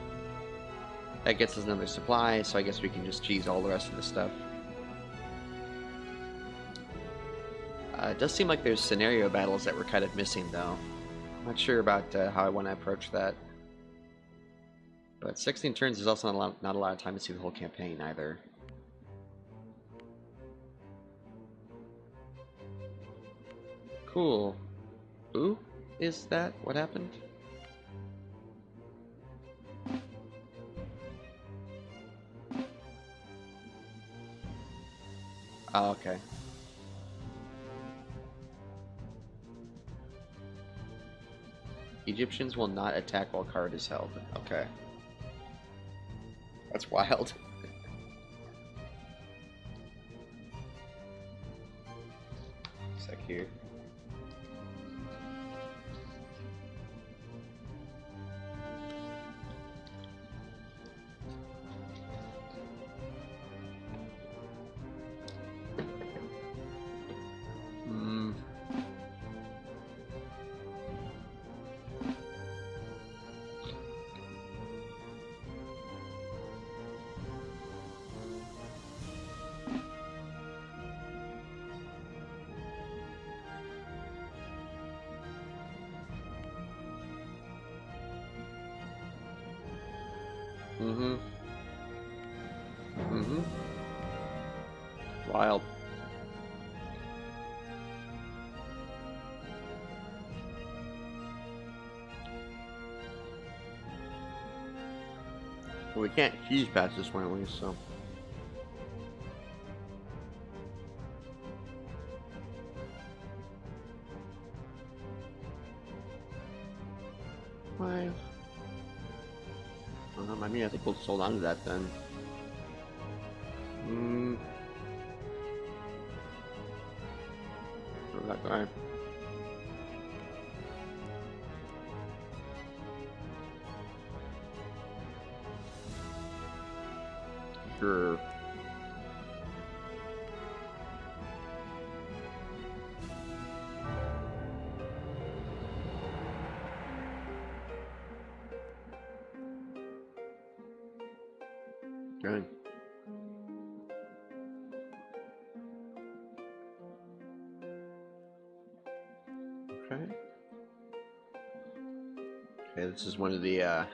Speaker 1: That gets us another supply, so I guess we can just cheese all the rest of the stuff. It does seem like there's scenario battles that we're kind of missing, though. I'm not sure about how I want to approach that. But 16 turns is also not a lot of time to see the whole campaign, either. Cool. Who is that? What happened? Oh, okay. Egyptians will not attack while card is held. Okay. That's wild. Sec here. Wild. Well, we can't cheese past this one at least, so. Why? I mean, I think we'll just hold on to that then. Alright. Sure. Good. Okay. Okay, this is one of the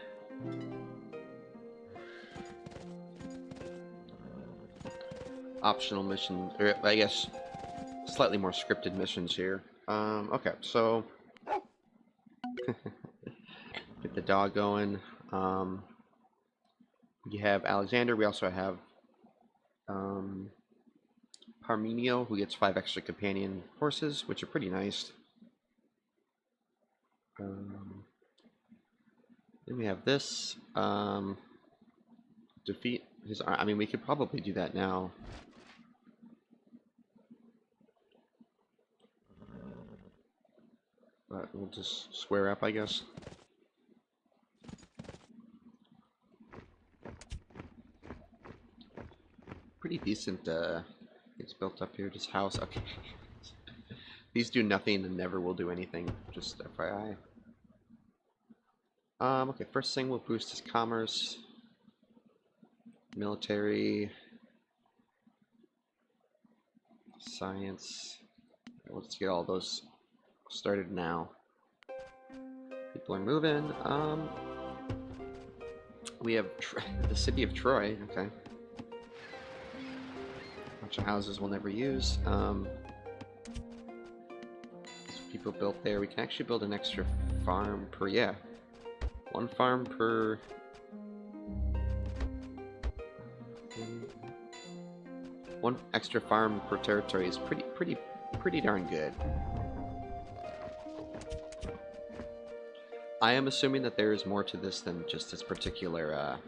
Speaker 1: optional missions, or I guess slightly more scripted missions here. Okay, so get the dog going. You have Alexander. We also have Parmenio, who gets 5 extra companion horses, which are pretty nice. Then we have this. Defeat his. I mean, we could probably do that now. But we'll just square up, I guess. Pretty decent things built up here. Just house. Okay. These do nothing and never will do anything. Just FYI. Okay, first thing we'll boost his commerce. Military. Science. Let's get all those started now. People are moving. We have the city of Troy. Okay. Bunch of houses we'll never use. People built there. We can actually build an extra farm per, yeah. 1 farm per. One extra farm per territory is pretty darn good. I am assuming that there is more to this than just this particular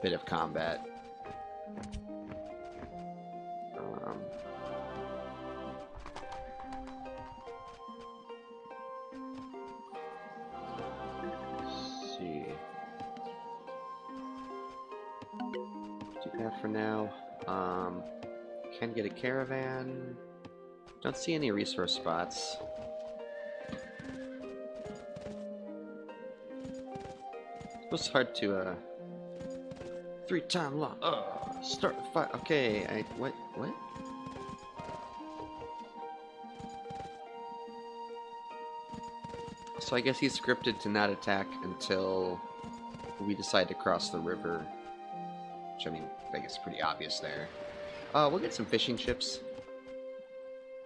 Speaker 1: bit of combat. Let's see. Do that for now. Can get a caravan. Don't see any resource spots. It was hard to 3-time law. Start the fight. Okay, what? So I guess he's scripted to not attack until we decide to cross the river. Which, I mean, I guess is pretty obvious there. We'll get some fishing ships.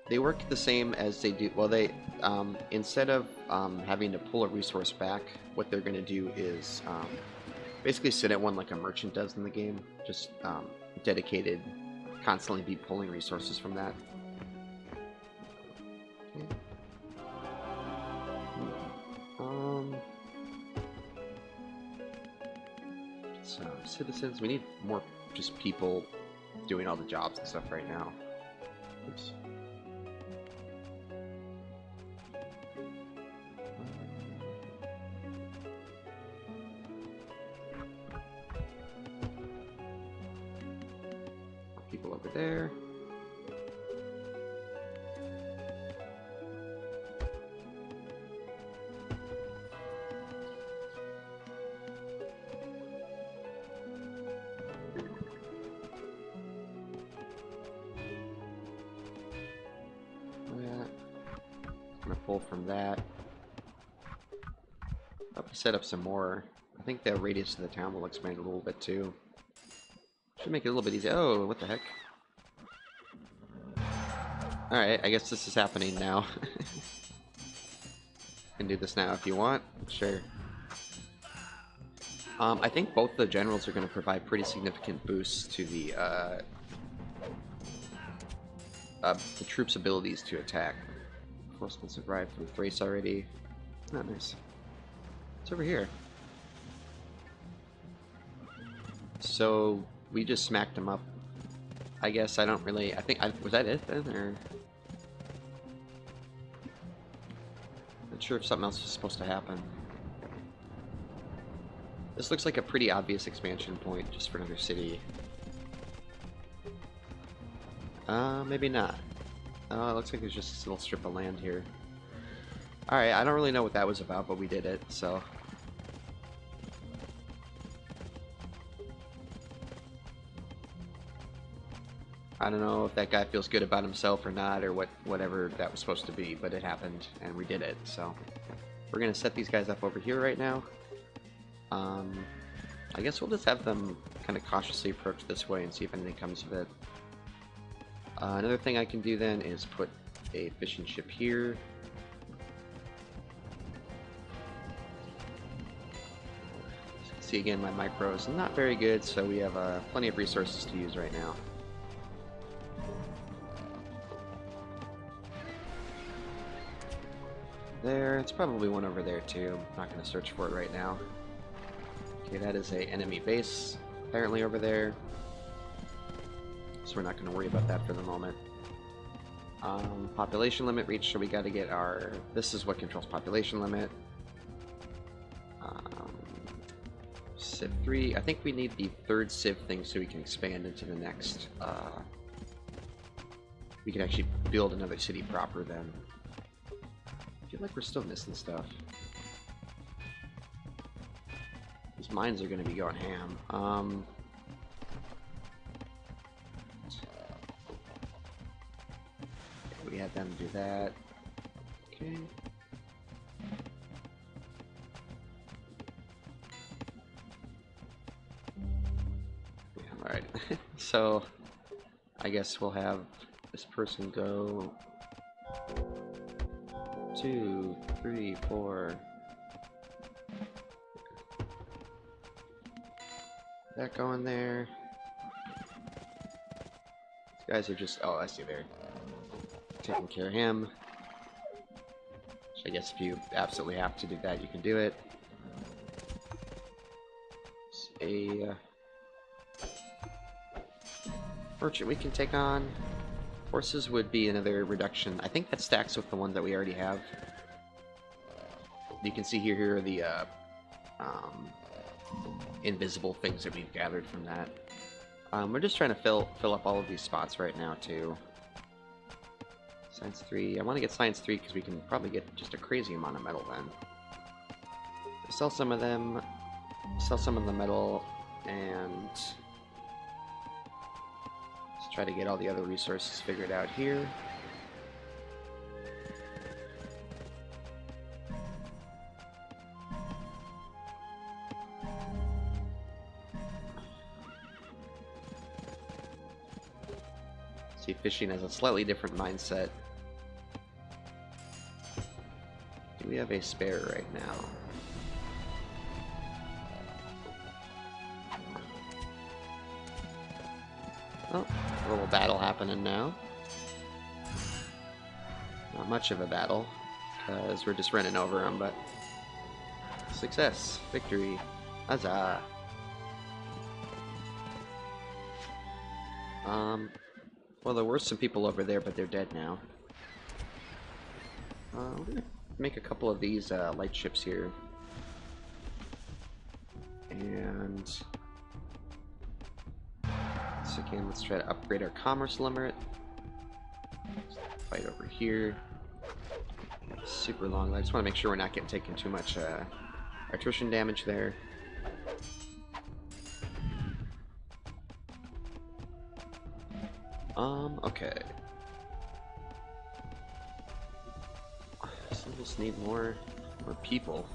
Speaker 1: They work the same as they do. Well, they instead of having to pull a resource back, what they're going to do is basically sit at one like a merchant does in the game. Just dedicated, constantly be pulling resources from that. So citizens, we need more just people doing all the jobs and stuff right now. Oops. People over there. Pull from that. I'll set up some more. I think the radius of the town will expand a little bit too. Should make it a little bit easier. Oh, what the heck? Alright, I guess this is happening now. Can do this now if you want. Sure. I think both the generals are going to provide pretty significant boosts to the troops' abilities to attack. Reinforcements have arrived from Thrace already. Not nice. It's over here. So we just smacked him up. I guess I don't really. I think was that it then, or sure if something else is supposed to happen. This looks like a pretty obvious expansion point just for another city. Maybe not. It looks like there's just this little strip of land here. Alright, I don't really know what that was about, but we did it, so... I don't know if that guy feels good about himself or not, or whatever that was supposed to be, but it happened, and we did it, so... We're gonna set these guys up over here right now. I guess we'll just have them kind of cautiously approach this way and see if anything comes of it. Another thing I can do then is put a fishing ship here. As you can see again, my micro is not very good, so we have plenty of resources to use right now. There, it's probably one over there too. I'm not going to search for it right now. Okay, that is a enemy base apparently over there. So we're not going to worry about that for the moment. Population limit reached, so we got to get our... This is what controls population limit. Civ 3. I think we need the third Civ thing so we can expand into the next... we can actually build another city proper then. I feel like we're still missing stuff. These mines are going to be going ham. We had them do that. Okay. Yeah, alright. So, I guess we'll have this person go 2, 3, 4. That going there. These guys are just... Oh, I see there. Taking care of him. So I guess if you absolutely have to do that, you can do it. It's a merchant we can take on. Horses would be another reduction. I think that stacks with the one that we already have. You can see here are the invisible things that we've gathered from that. We're just trying to fill up all of these spots right now too. Science 3. I want to get Science 3 because we can probably get just a crazy amount of metal then. Sell some of them, sell some of the metal, and let's try to get all the other resources figured out here. See, fishing has a slightly different mindset. Do we have a spare right now? Oh, a little battle happening now. Not much of a battle, because we're just running over them, but... Success! Victory! Huzzah! Well, there were some people over there, but they're dead now. We're gonna make a couple of these light ships here. And... So again, let's try to upgrade our commerce limit. Fight over here. Super long. I just want to make sure we're not getting taken too much attrition damage there. Okay. So we just need more people.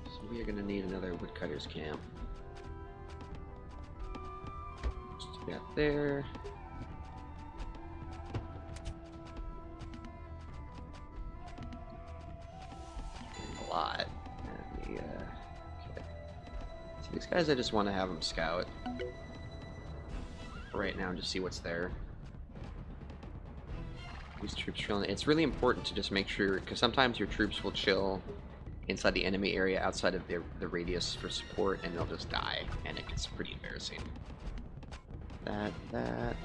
Speaker 1: So we are going to need another woodcutter's camp. Just do that there. These guys, I just want to have them scout right now and just see what's there. These troops chilling. It's really important to just make sure, because sometimes your troops will chill inside the enemy area outside of the radius for support, and they'll just die, and it gets pretty embarrassing. That.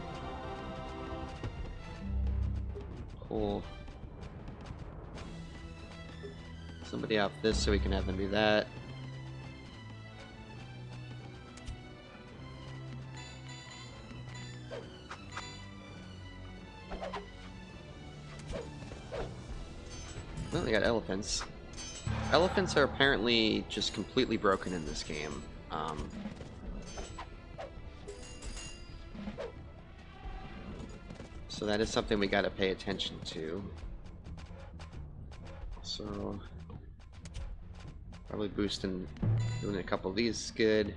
Speaker 1: Cool. Somebody off this so we can have them do that. Well, they got elephants. Elephants are apparently just completely broken in this game. So that is something we gotta pay attention to. So probably boosting, doing a couple of these is good.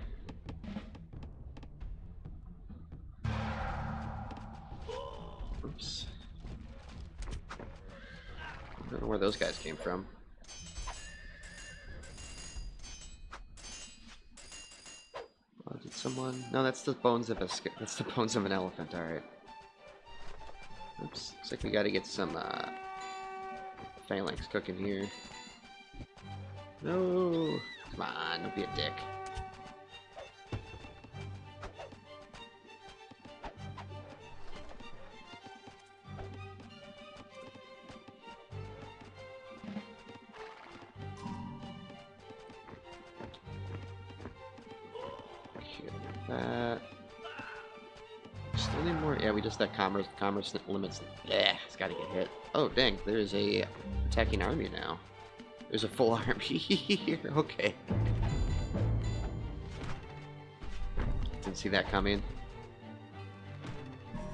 Speaker 1: Oops. I don't know where those guys came from. Oh, did someone? No, that's the bones of that's the bones of an elephant. All right. Oops. Looks like we got to get some phalanx cooking here. No, come on, don't be a dick. That. Still need more. Yeah, we just that commerce limits. Yeah, it's got to get hit. Oh dang, there is a attacking army now. There's a full army here. Okay. Didn't see that coming.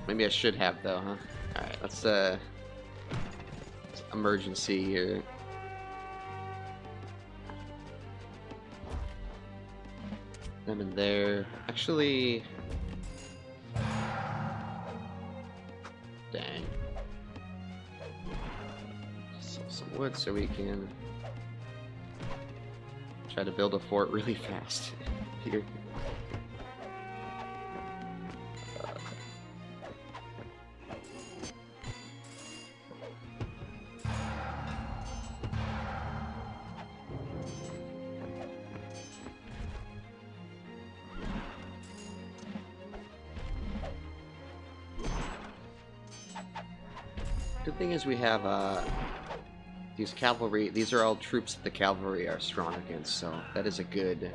Speaker 1: Maybe I should have though, huh? All right, let's emergency here. Them in there. Actually, dang. Some wood so we can try to build a fort really fast here. Good thing is we have these cavalry. These are all troops that the cavalry are strong against, so that is a good.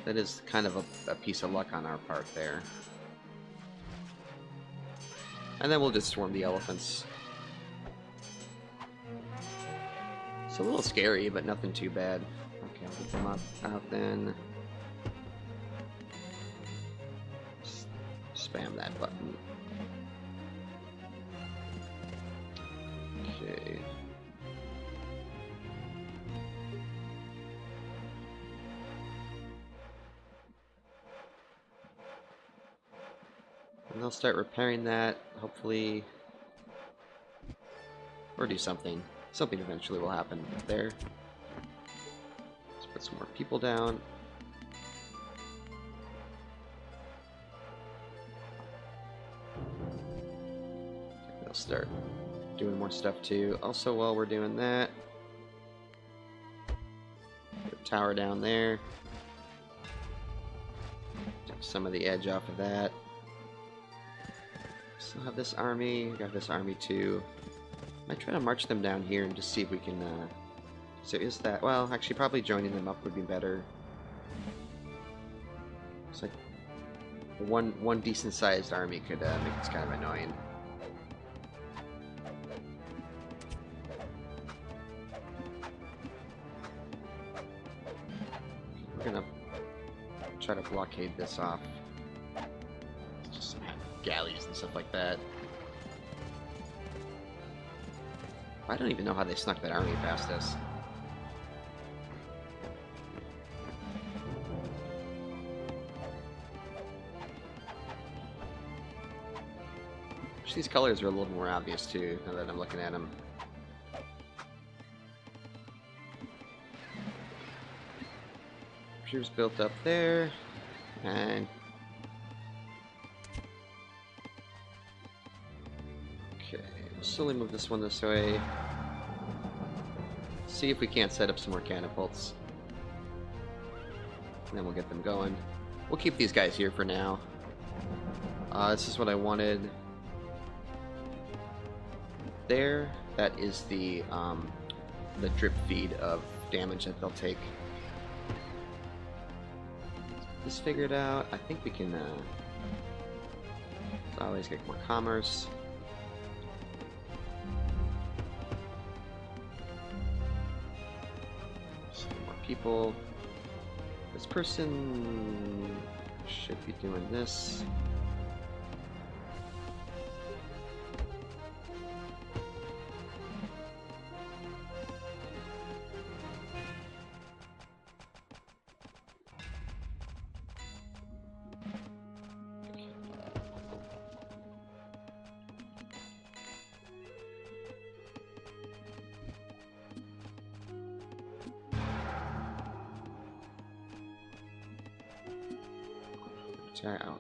Speaker 1: That is kind of a piece of luck on our part there. And then we'll just swarm the elephants. It's a little scary, but nothing too bad. Okay, I'll get them out then. Spam that button. Okay. And they'll start repairing that, hopefully. Or do something. Something eventually will happen there. Let's put some more people down. They'll start doing more stuff too. Also, while we're doing that, put a tower down there. Take some of the edge off of that. Still have this army. Got this army too. Might try to march them down here and just see if we can. So is that? Well, actually, probably joining them up would be better. It's like one decent-sized army could make this kind of annoying. We're gonna try to blockade this off. Just have galleys and stuff like that. I don't even know how they snuck that army past us. These colors are a little more obvious too, now that I'm looking at them. Troops built up there, and okay, Slowly move this one this way. See if we can't set up some more catapults. And then we'll get them going. We'll keep these guys here for now. This is what I wanted. There, that is the drip feed of damage that they'll take. This figured out. I think we can always get more commerce. Some more people. This person should be doing this.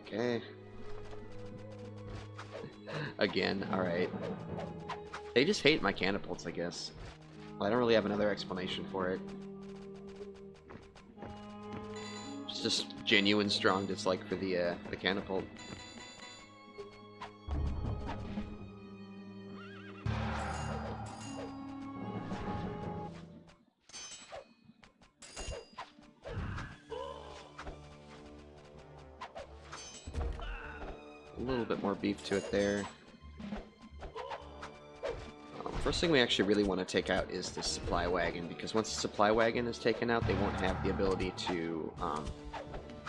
Speaker 1: Okay. Again, alright. They just hate my catapults, I guess. Well, I don't really have another explanation for it. It's just genuine strong dislike for the catapult. A little bit more beef to it there. First thing we actually really want to take out is the supply wagon, because once the supply wagon is taken out, they won't have the ability to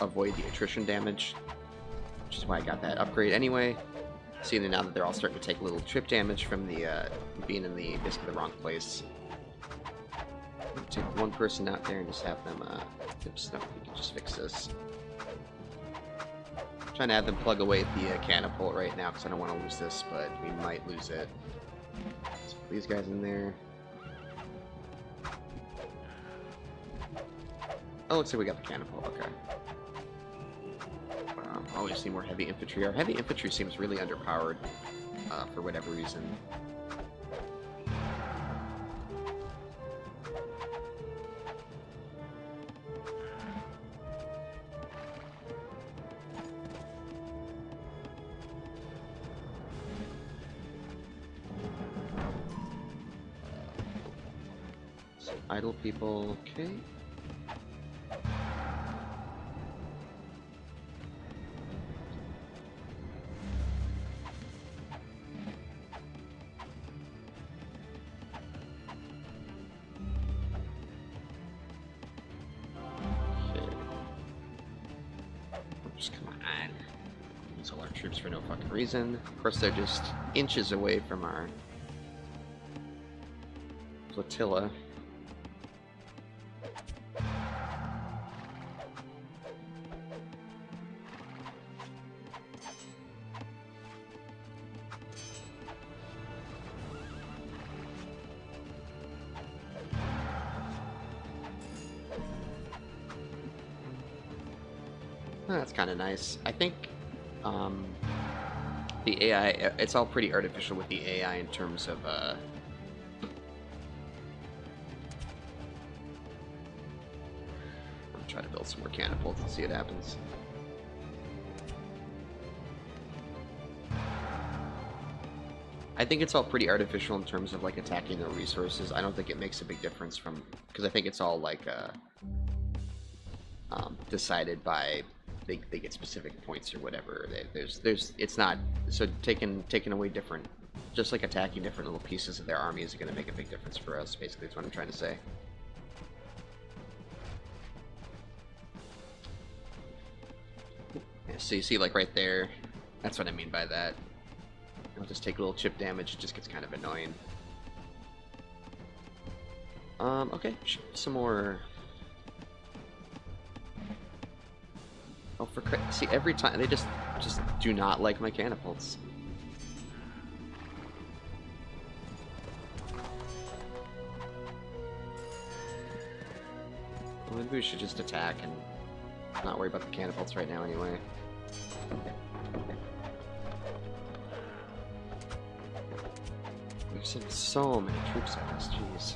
Speaker 1: avoid the attrition damage, which is why I got that upgrade anyway. Seeing that now that they're all starting to take a little trip damage from the being in the basically the wrong place. Take one person out there and just have them. Oops, no, we can just fix this. Trying to have them plug away at the catapult right now because I don't want to lose this, but we might lose it. Let's put these guys in there. Oh, looks like we got the catapult. Okay. Oh, we just need more heavy infantry. Our heavy infantry seems really underpowered for whatever reason. Idle people, okay. Just come on. Use all our troops for no fucking reason. Of course, they're just inches away from our flotilla. That's kind of nice. I think the AI, it's all pretty artificial with the AI in terms of I'll try to build some more catapults and see what happens. I think it's all pretty artificial in terms of like attacking their resources. I don't think it makes a big difference from, because I think it's all like decided by they get specific points or whatever. It's not, so taking away different, just like attacking different little pieces of their army is going to make a big difference for us. Basically, that's what I'm trying to say. Yeah, so you see, like right there, that's what I mean by that. I'll just take a little chip damage. It just gets kind of annoying. Okay, some more. Oh, for see, every time they just do not like my catapults. Well, maybe we should just attack and not worry about the catapults right now, anyway. There's so many troops on this, jeez.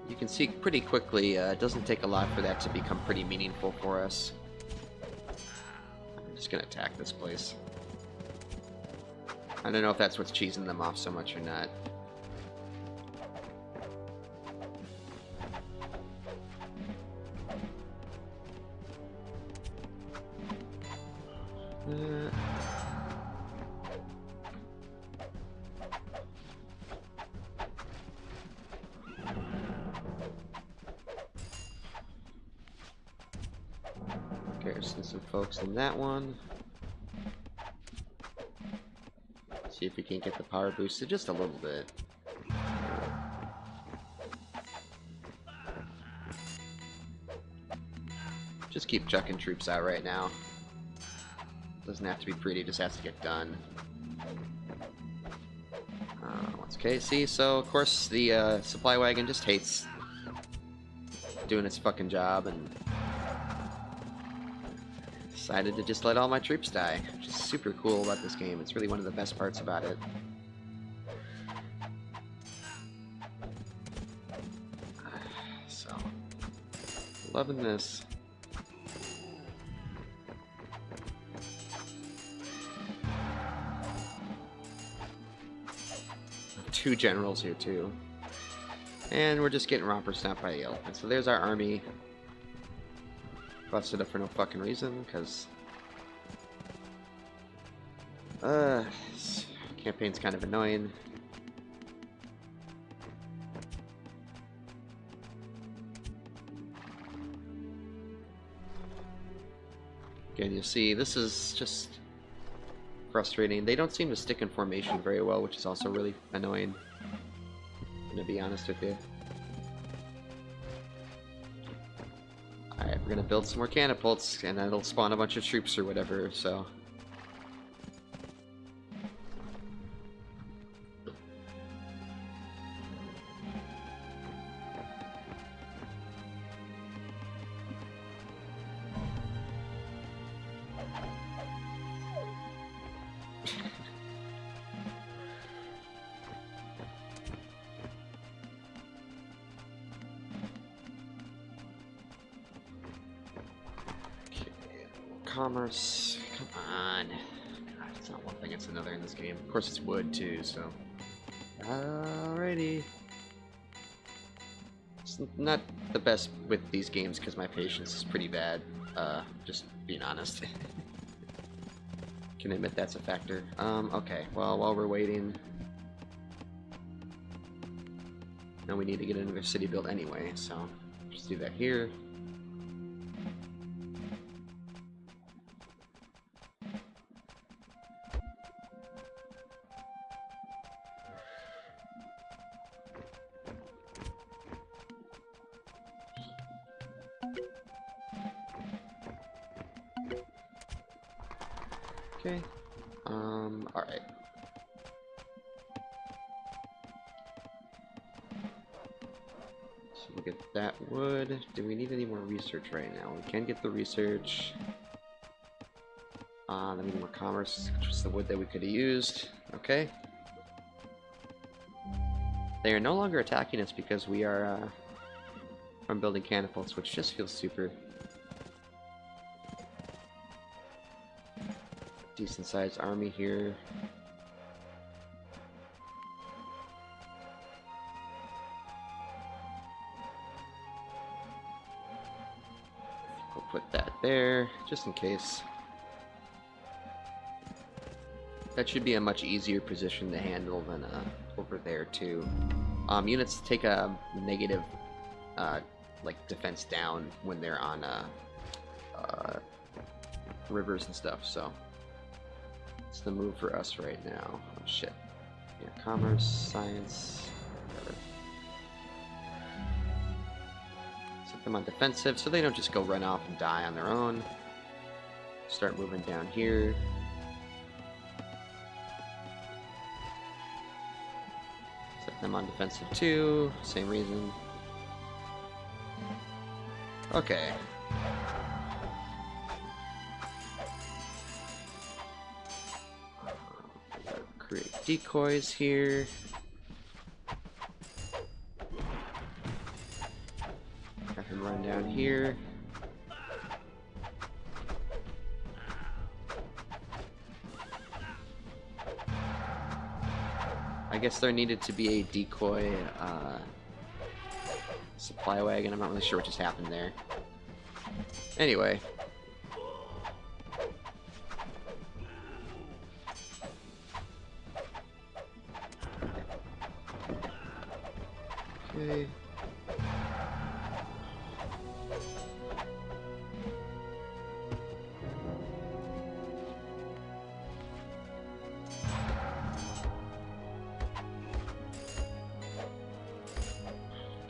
Speaker 1: You can see pretty quickly, it doesn't take a lot for that to become pretty meaningful for us. I'm just gonna attack this place. I don't know if that's what's cheesing them off so much or not. Garrison some folks in that one. See if we can get the power boosted just a little bit. Just keep chucking troops out right now. Doesn't have to be pretty, just has to get done. Okay, see, so of course the supply wagon just hates doing its fucking job and decided to just let all my troops die, which is super cool about this game. It's really one of the best parts about it. So, loving this. Two generals here too. And we're just getting romper stomped by the elephant. So there's our army. Busted up for no fucking reason, because this campaign's kind of annoying. Again, you see, this is just frustrating. They don't seem to stick in formation very well, which is also really annoying. I'm gonna be honest with you. Alright, we're gonna build some more catapults, and that'll spawn a bunch of troops or whatever, so... Commerce, come on. God, it's not one thing, it's another in this game. Of course it's wood too, so... Alrighty. It's not the best with these games because my patience is pretty bad. Just being honest. Can admit that's a factor. Okay, well, while we're waiting... Now we need to get another city built anyway, so... Just do that here. Okay. Alright. So we'll get that wood. Do we need any more research right now? We can get the research. Then we need more commerce, which was the wood that we could have used. Okay. They are no longer attacking us because we are from building catapults, which just feels super. Decent sized army here. We'll put that there, just in case. That should be a much easier position to handle than over there too. Units take a negative like defense down when they're on rivers and stuff. So it's the move for us right now. Oh shit. Yeah, commerce, science, whatever. Set them on defensive so they don't just go run off and die on their own. Start moving down here. Set them on defensive too, same reason. Okay. Create decoys here. Have him run down here. I guess there needed to be a decoy supply wagon. I'm not really sure what just happened there. Anyway. Okay.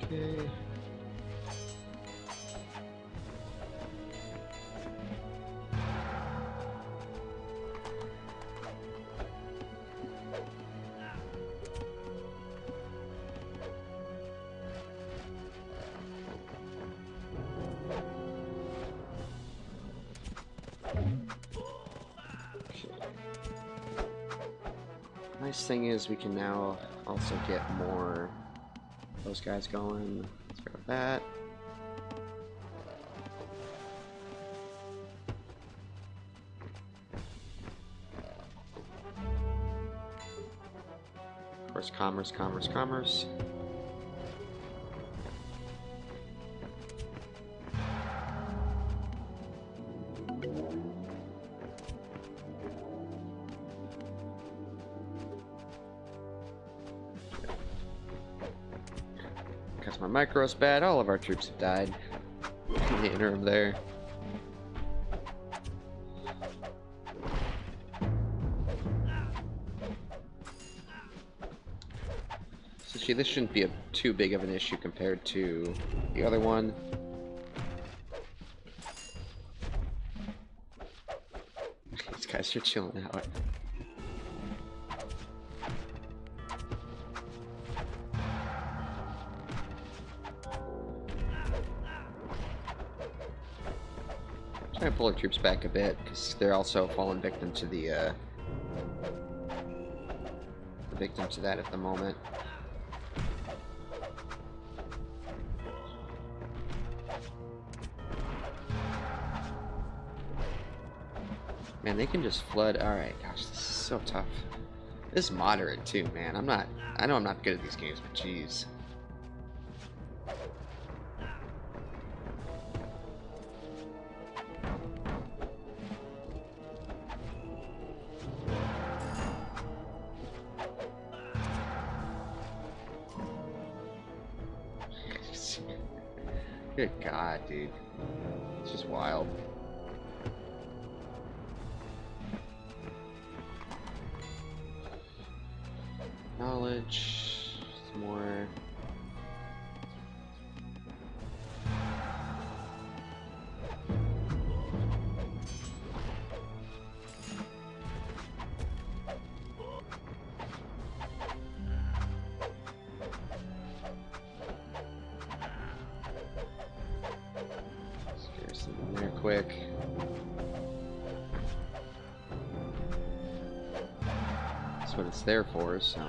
Speaker 1: Okay. Nice thing is we can now also get more of those guys going. Let's go with that. Of course, commerce, commerce, commerce. Because my micro's bad, all of our troops have died in the interim there. So see, this shouldn't be too big of an issue compared to the other one. These guys are chilling out. Trying to pull our troops back a bit because they're also falling victim to the victim to that at the moment. Man, they can just flood. All right, gosh, this is so tough. This is moderate too, man. I know I'm not good at these games, but jeez. Good God, dude. It's just wild. Knowledge. Some more. Quick. That's what it's there for, so.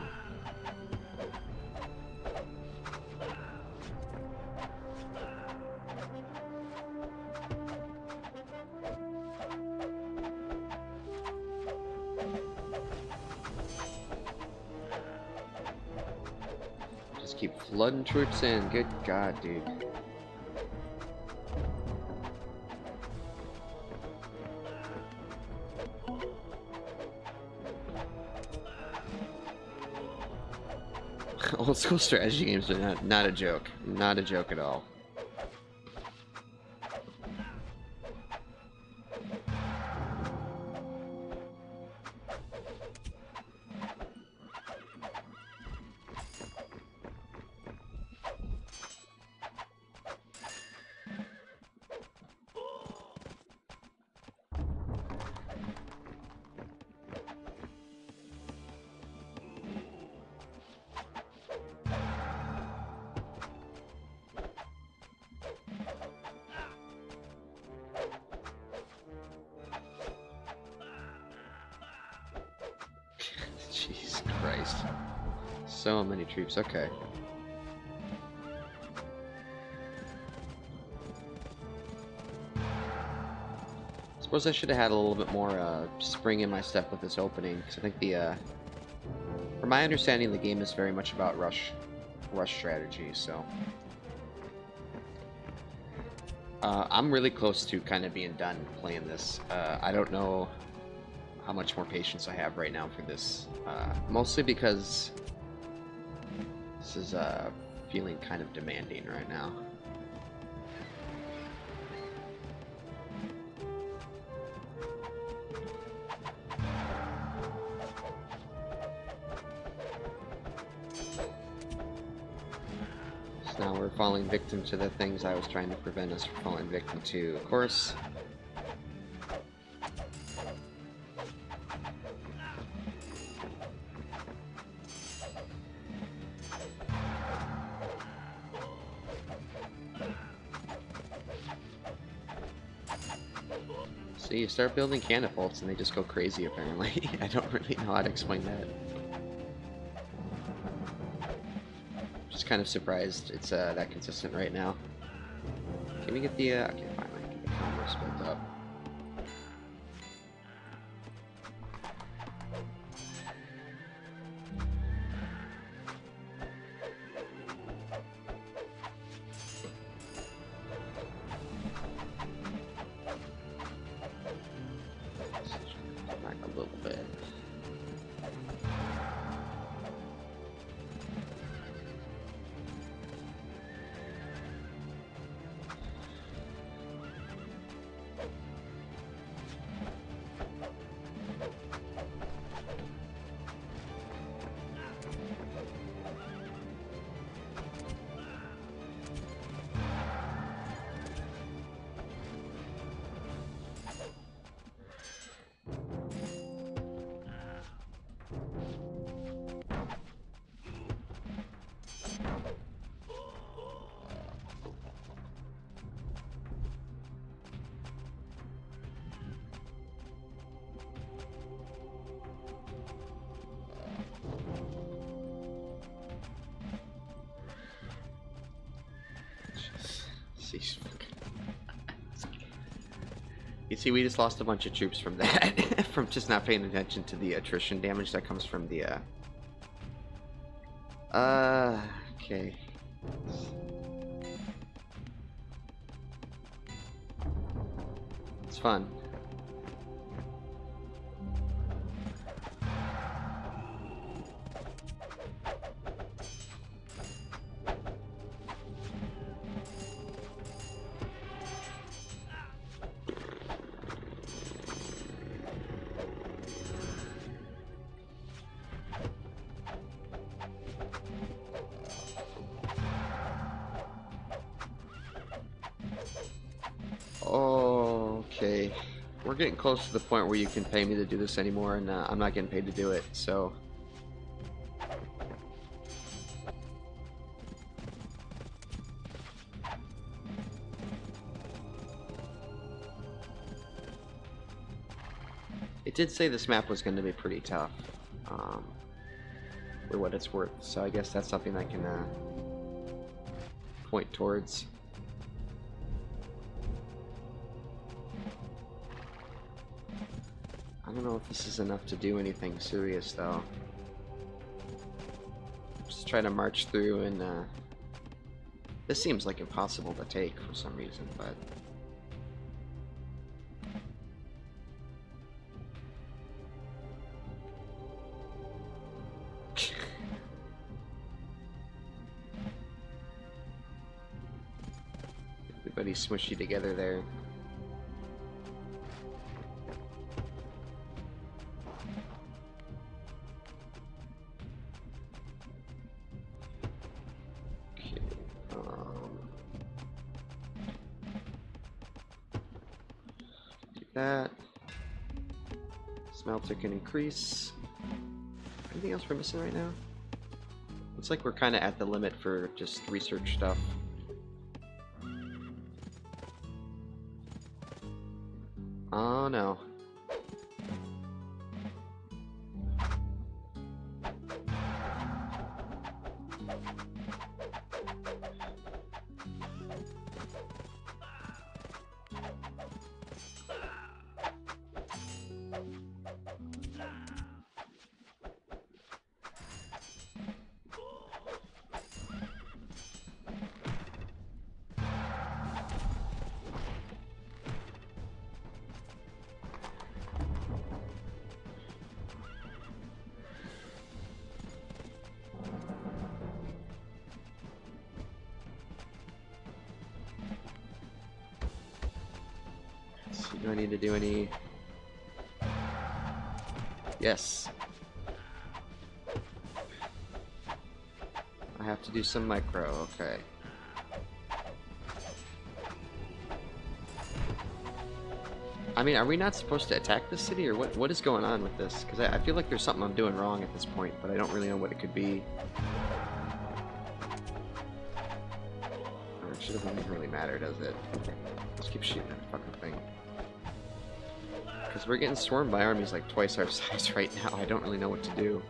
Speaker 1: Just keep flooding troops in. Good God, dude. Old school strategy games are not a joke. Not a joke at all. So many troops, okay. Suppose I should have had a little bit more spring in my step with this opening, because I think from my understanding, the game is very much about rush strategy. So I'm really close to kind of being done playing this. I don't know how much more patience I have right now for this, mostly because this is feeling kind of demanding right now. Now we're falling victim to the things I was trying to prevent us from falling victim to, of course. So you start building catapults and they just go crazy apparently. I don't really know how to explain that. Just kind of surprised it's that consistent right now. Can we get the okay, fine, I can get the commerce built up. Back a little bit. You see, we just lost a bunch of troops from that, from just not paying attention to the attrition damage that comes from the, okay. It's fun. Okay, we're getting close to the point where you can pay me to do this anymore, and I'm not getting paid to do it, so... It did say this map was going to be pretty tough, for what it's worth, so I guess that's something I can point towards. I don't know if this is enough to do anything serious, though. Just try to march through, and this seems like impossible to take for some reason, but... Everybody's smushy together there. That smelter can increase. Anything else we're missing right now? Looks like we're kind of at the limit for just research stuff. Oh no. Do I need to do any... Yes. I have to do some micro, okay. I mean, are we not supposed to attack this city, or what is going on with this? Because I feel like there's something I'm doing wrong at this point, but I don't really know what it could be. Or it should have really matter, does it? Let's keep shooting that fucking thing. Because we're getting swarmed by armies like twice our size right now. I don't really know what to do.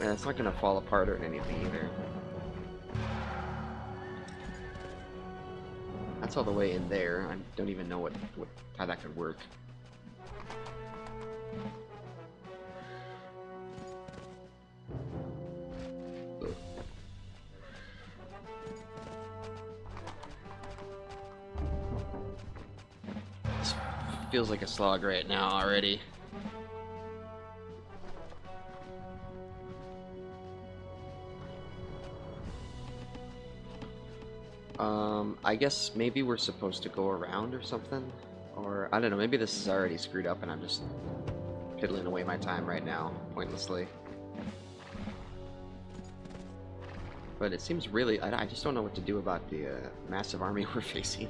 Speaker 1: Man, it's not going to fall apart or anything either. That's all the way in there. I don't even know how that could work. Ugh. This feels like a slog right now already. I guess maybe we're supposed to go around or something, or I don't know, maybe this is already screwed up and I'm just piddling away my time right now, pointlessly. But it seems really, I just don't know what to do about the massive army we're facing.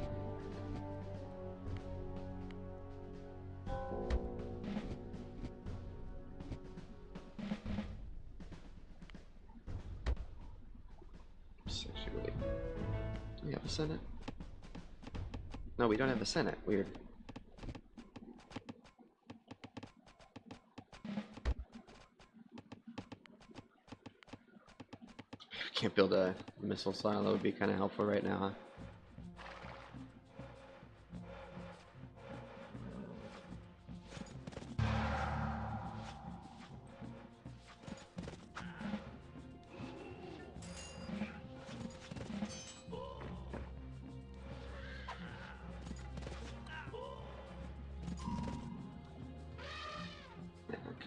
Speaker 1: Do we have a Senate? No, we don't have a Senate. Weird. If we can't build a missile silo, that would be kind of helpful right now, huh?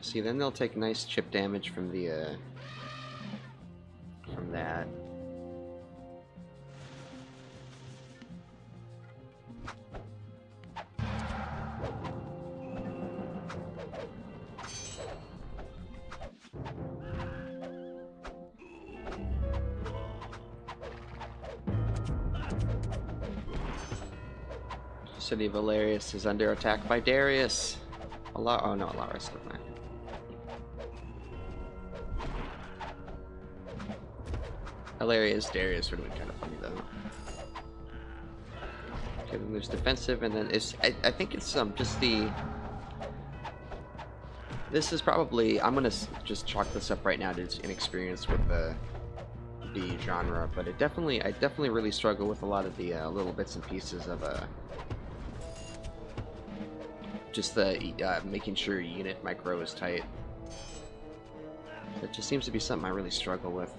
Speaker 1: See, then they'll take nice chip damage from the, from that. The city of Valerius is under attack by Darius. Oh no, Alaris, never mind. Hilarious Darius would have been kind of funny though. Okay, then there's defensive, and then it's I think it's just the. This is probably, I'm gonna just chalk this up right now to just inexperience with the genre, but I definitely really struggle with a lot of the little bits and pieces of just the making sure unit micro is tight. It just seems to be something I really struggle with.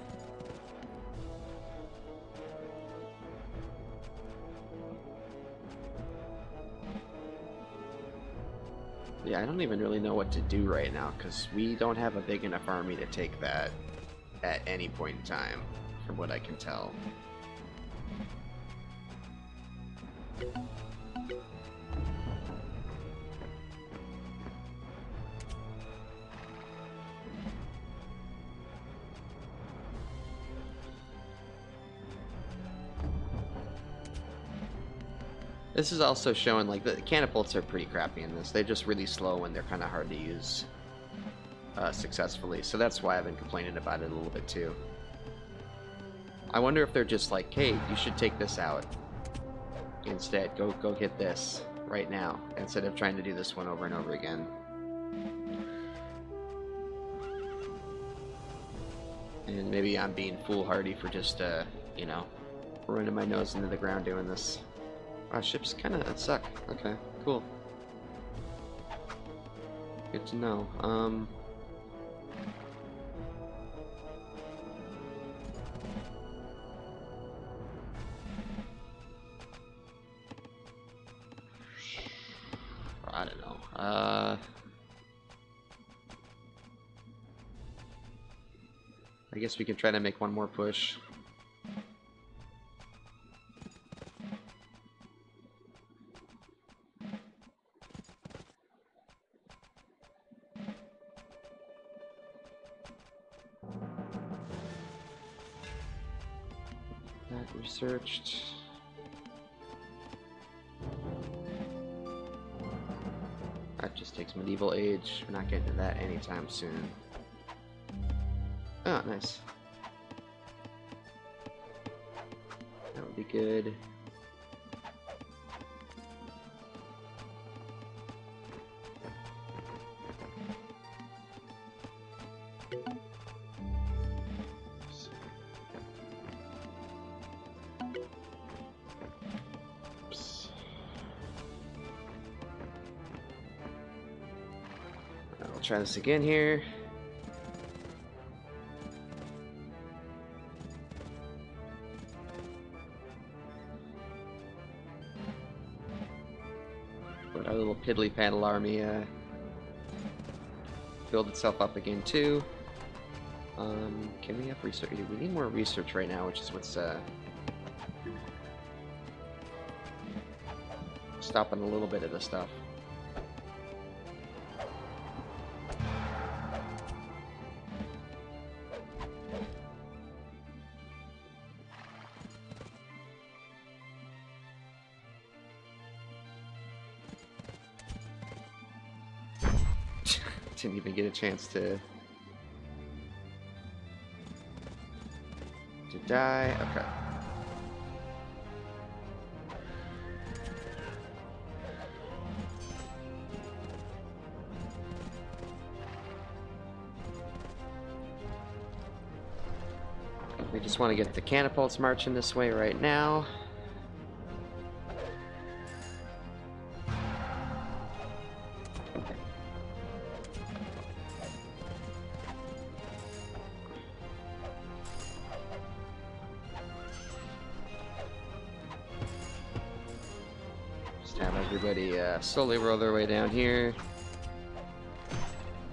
Speaker 1: Yeah, I don't even really know what to do right now, because we don't have a big enough army to take that at any point in time, from what I can tell. This is also showing, like, the catapults are pretty crappy in this. They're just really slow and they're kind of hard to use successfully. So that's why I've been complaining about it a little bit too. I wonder if they're just like, hey, you should take this out instead. Go hit this right now instead of trying to do this one over and over again. And maybe I'm being foolhardy for just, you know, running my nose into the ground doing this. Wow, ships kind of suck. Okay, cool. Good to know. I don't know. I guess we can try to make one more push. Not researched. That just takes medieval age. We're not getting to that anytime soon. Oh, nice. That would be good. I'll try this again here. But our little piddly paddle army build itself up again too. Can we have research? We need more research right now, which is what's stopping a little bit of the stuff. Didn't even get a chance to die. Okay. We just want to get the catapults marching this way right now. Have everybody slowly roll their way down here.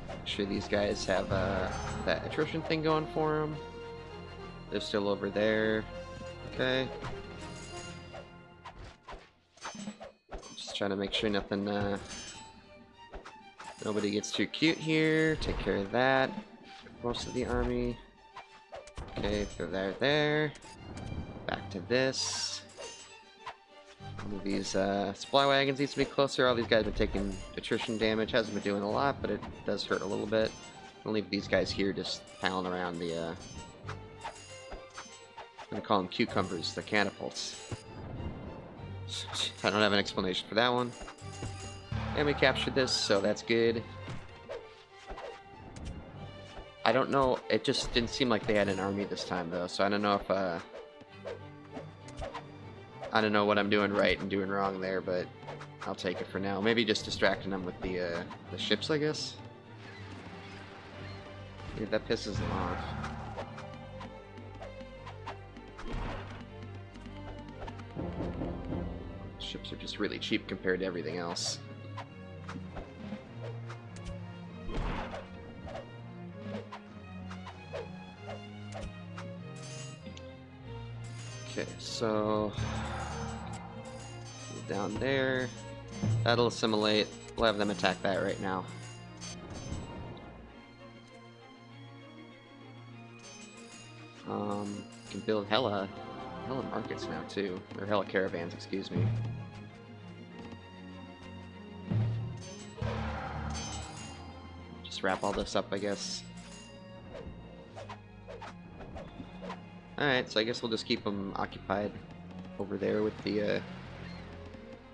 Speaker 1: Make sure these guys have that attrition thing going for them. They're still over there. Okay. Just trying to make sure nothing, nobody gets too cute here. Take care of that. Most of the army. Okay, throw that there. Back to this. One of these supply wagons needs to be closer. All these guys have been taking attrition damage. Hasn't been doing a lot, but it does hurt a little bit. I'll leave these guys here just palling around the I'm gonna call them cucumbers, the catapults. I don't have an explanation for that one. And we captured this, so that's good. I don't know, it just didn't seem like they had an army this time though, so I don't know if I don't know what I'm doing right and doing wrong there, but I'll take it for now. Maybe just distracting them with the ships, I guess. Yeah, that pisses them off. Ships are just really cheap compared to everything else. Okay, so down there. That'll assimilate. We'll have them attack that right now. Can build hella markets now too, or hella caravans, excuse me. Just wrap all this up, I guess. Alright, so I guess we'll just keep them occupied over there with the,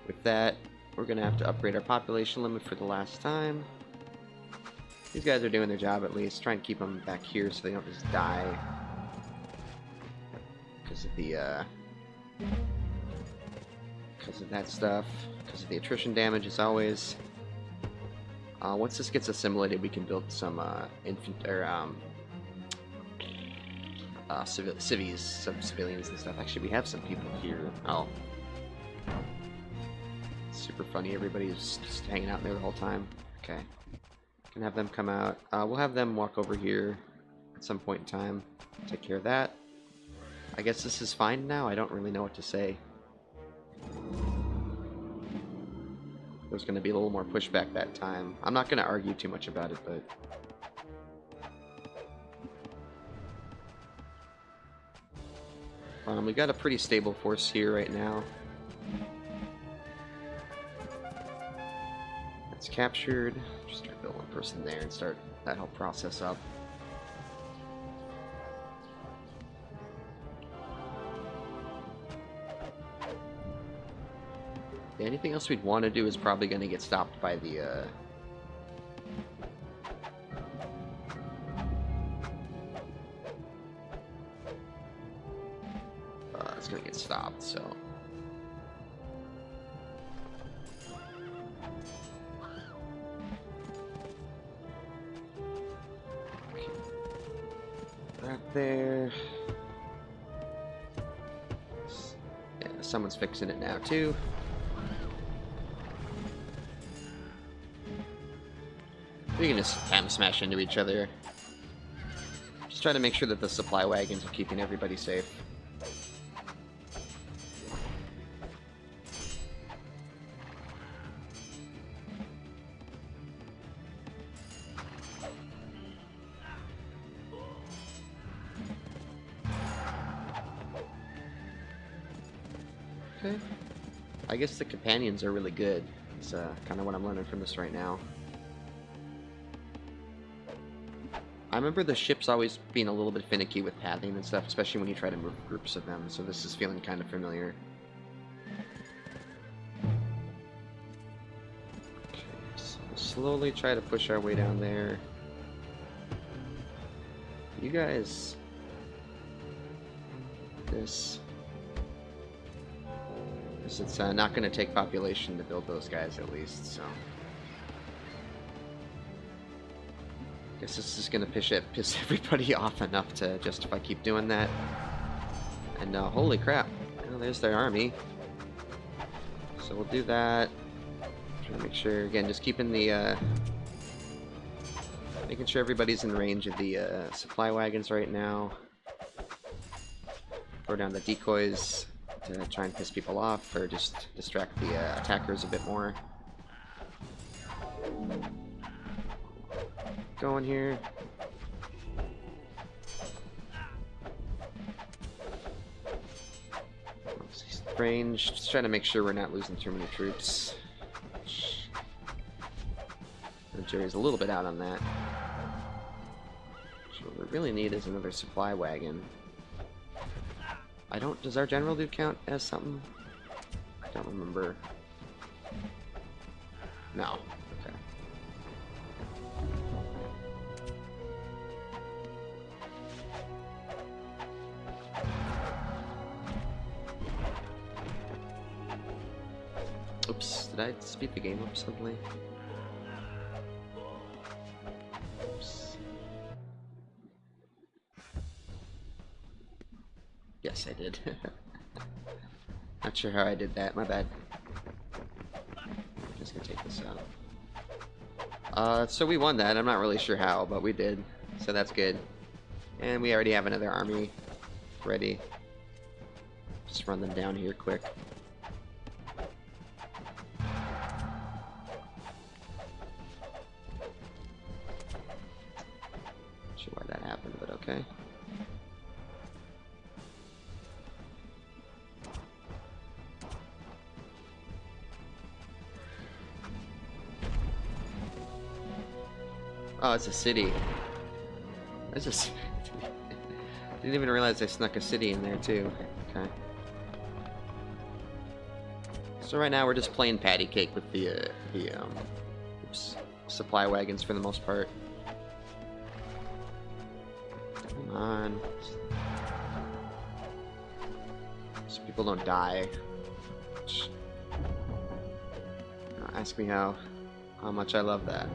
Speaker 1: with that. We're gonna have to upgrade our population limit for the last time. These guys are doing their job at least. Try and keep them back here so they don't just die. Because of the, because of that stuff. Because of the attrition damage as always. Once this gets assimilated, we can build some, some civilians and stuff. Actually, we have some people here. Oh. Super funny, everybody's just hanging out there the whole time. Okay. Can have them come out. We'll have them walk over here at some point in time. Take care of that. I guess this is fine now. I don't really know what to say. There's going to be a little more pushback that time. I'm not going to argue too much about it, but... We got a pretty stable force here right now. It's captured. Just try to build one person there and start that whole process up. Yeah, anything else we'd want to do is probably going to get stopped by the it's going to get stopped, so okay. Right there. Yeah, someone's fixing it now too. We can just time smash into each other. Just try to make sure that the supply wagons are keeping everybody safe. Okay. I guess the companions are really good. It's kind of what I'm learning from this right now. I remember the ships always being a little bit finicky with pathing and stuff, especially when you try to move groups of them, so this is feeling kind of familiar. Okay, so we'll slowly try to push our way down there. You guys... This... Because it's not going to take population to build those guys, at least, so... Guess this is gonna piss everybody off enough to justify keep doing that. And holy crap, well, there's their army. So we'll do that. Try to make sure again, just keeping the making sure everybody's in range of the supply wagons right now. Throw down the decoys to try and piss people off, or just distract the attackers a bit more. Going here. Range. Just trying to make sure we're not losing too many troops. And Jerry's a little bit out on that. So what we really need is another supply wagon. I don't. Does our general dude count as something? I don't remember. No. Oops, did I speed the game up suddenly? Oops. Yes, I did. Not sure how I did that, my bad. Just gonna take this out. So we won that, I'm not really sure how, but we did. So that's good. And we already have another army ready. Just run them down here quick. Okay. Oh, it's a city. It's just didn't even realize I snuck a city in there too. Okay. So right now we're just playing patty cake with the supply wagons for the most part. Come on. So people don't die. Ask me how much I love that.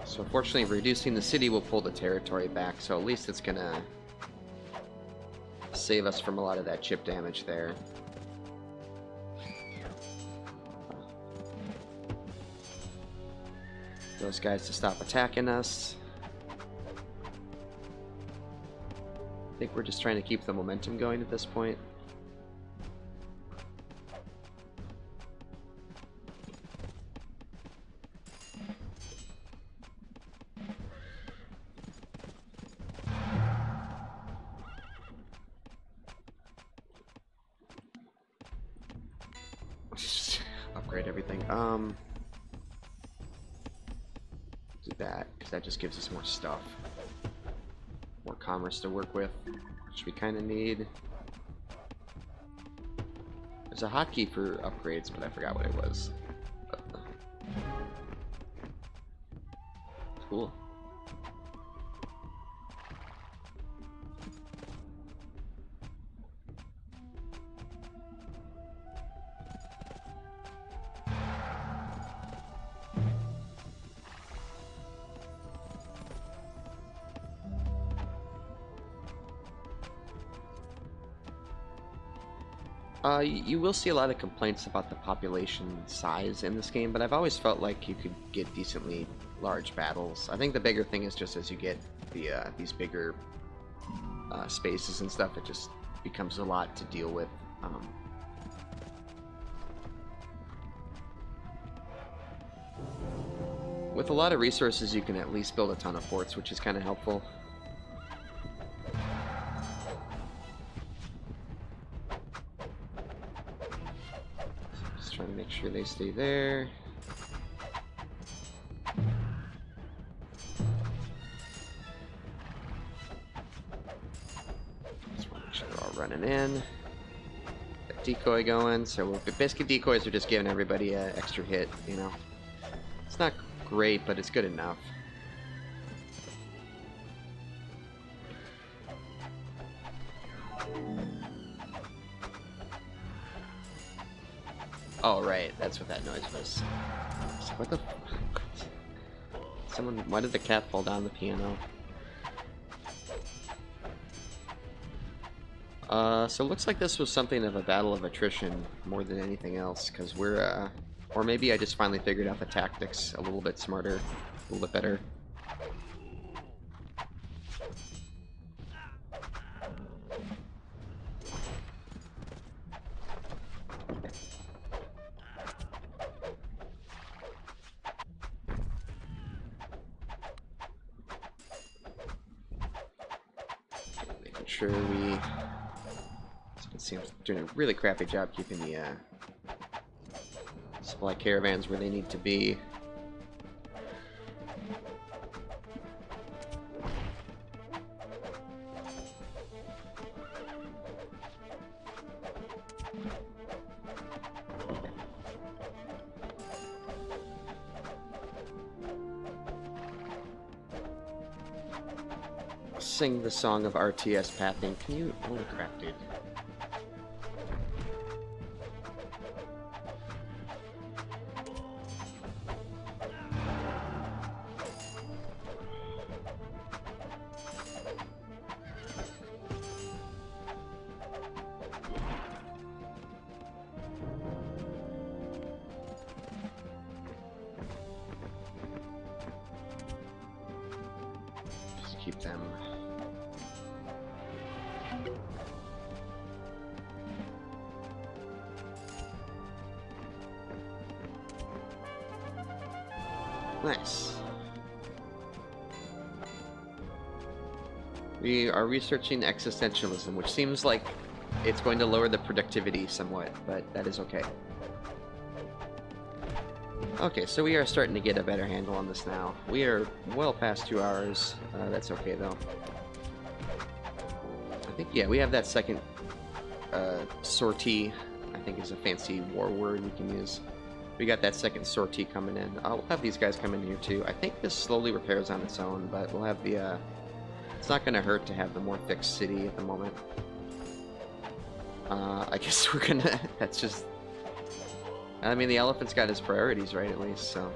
Speaker 1: So unfortunately, reducing the city will pull the territory back, so at least it's gonna save us from a lot of that chip damage there. those guys to stop attacking us. I think we're just trying to keep the momentum going at this point. Upgrade everything. Do that, because that just gives us more stuff. More commerce to work with, which we kind of need. There's a hotkey for upgrades, but I forgot what it was. Cool. You will see a lot of complaints about the population size in this game, but I've always felt like you could get decently large battles. I think the bigger thing is just as you get these bigger spaces and stuff, it just becomes a lot to deal with. With a lot of resources, you can at least build a ton of forts, which is kind of helpful. Trying to make sure they stay there. Just want to make sure they're all running in. Got decoy going, so basically decoys are just giving everybody an extra hit, you know. It's not great, but it's good enough. Oh, right, that's what that noise was. So what the... Someone... Why did the cat fall down the piano? So it looks like this was something of a battle of attrition more than anything else, because we're, or maybe I just finally figured out the tactics a little bit smarter, a little bit better. Sure we it seems doing a really crappy job keeping the supply caravans where they need to be. Sing the song of RTS pathing. Can you... Holy crap, dude. Just keep them... Nice. We are researching existentialism, which seems like it's going to lower the productivity somewhat, but that is okay. Okay, so we are starting to get a better handle on this now. We are well past 2 hours. That's okay, though. I think, yeah, we have that second sortie, I think is a fancy war word we can use. We got that second sortie coming in. We'll have these guys come in here too. I think this slowly repairs on its own, but we'll have the... it's not going to hurt to have the more fixed city at the moment. I guess we're gonna... That's just... I mean, the elephant's got his priorities, right, at least, so...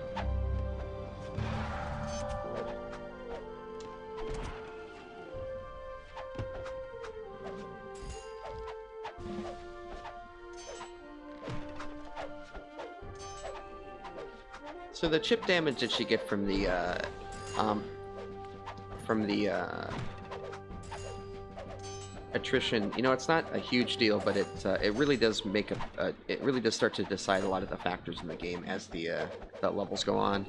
Speaker 1: So the chip damage that you get from the attrition, you know, it's not a huge deal, but it really does make it really does start to decide a lot of the factors in the game as the levels go on.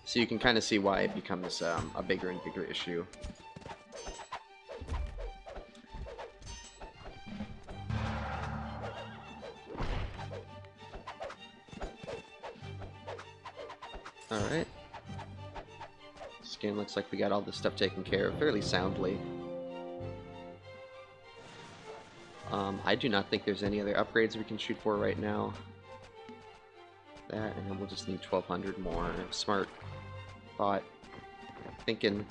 Speaker 1: So you can kind of see why it becomes a bigger and bigger issue. Alright. This game looks like we got all this stuff taken care of fairly soundly. I do not think there's any other upgrades we can shoot for right now. That, and then we'll just need 1,200 more. Smart thought. Thinking.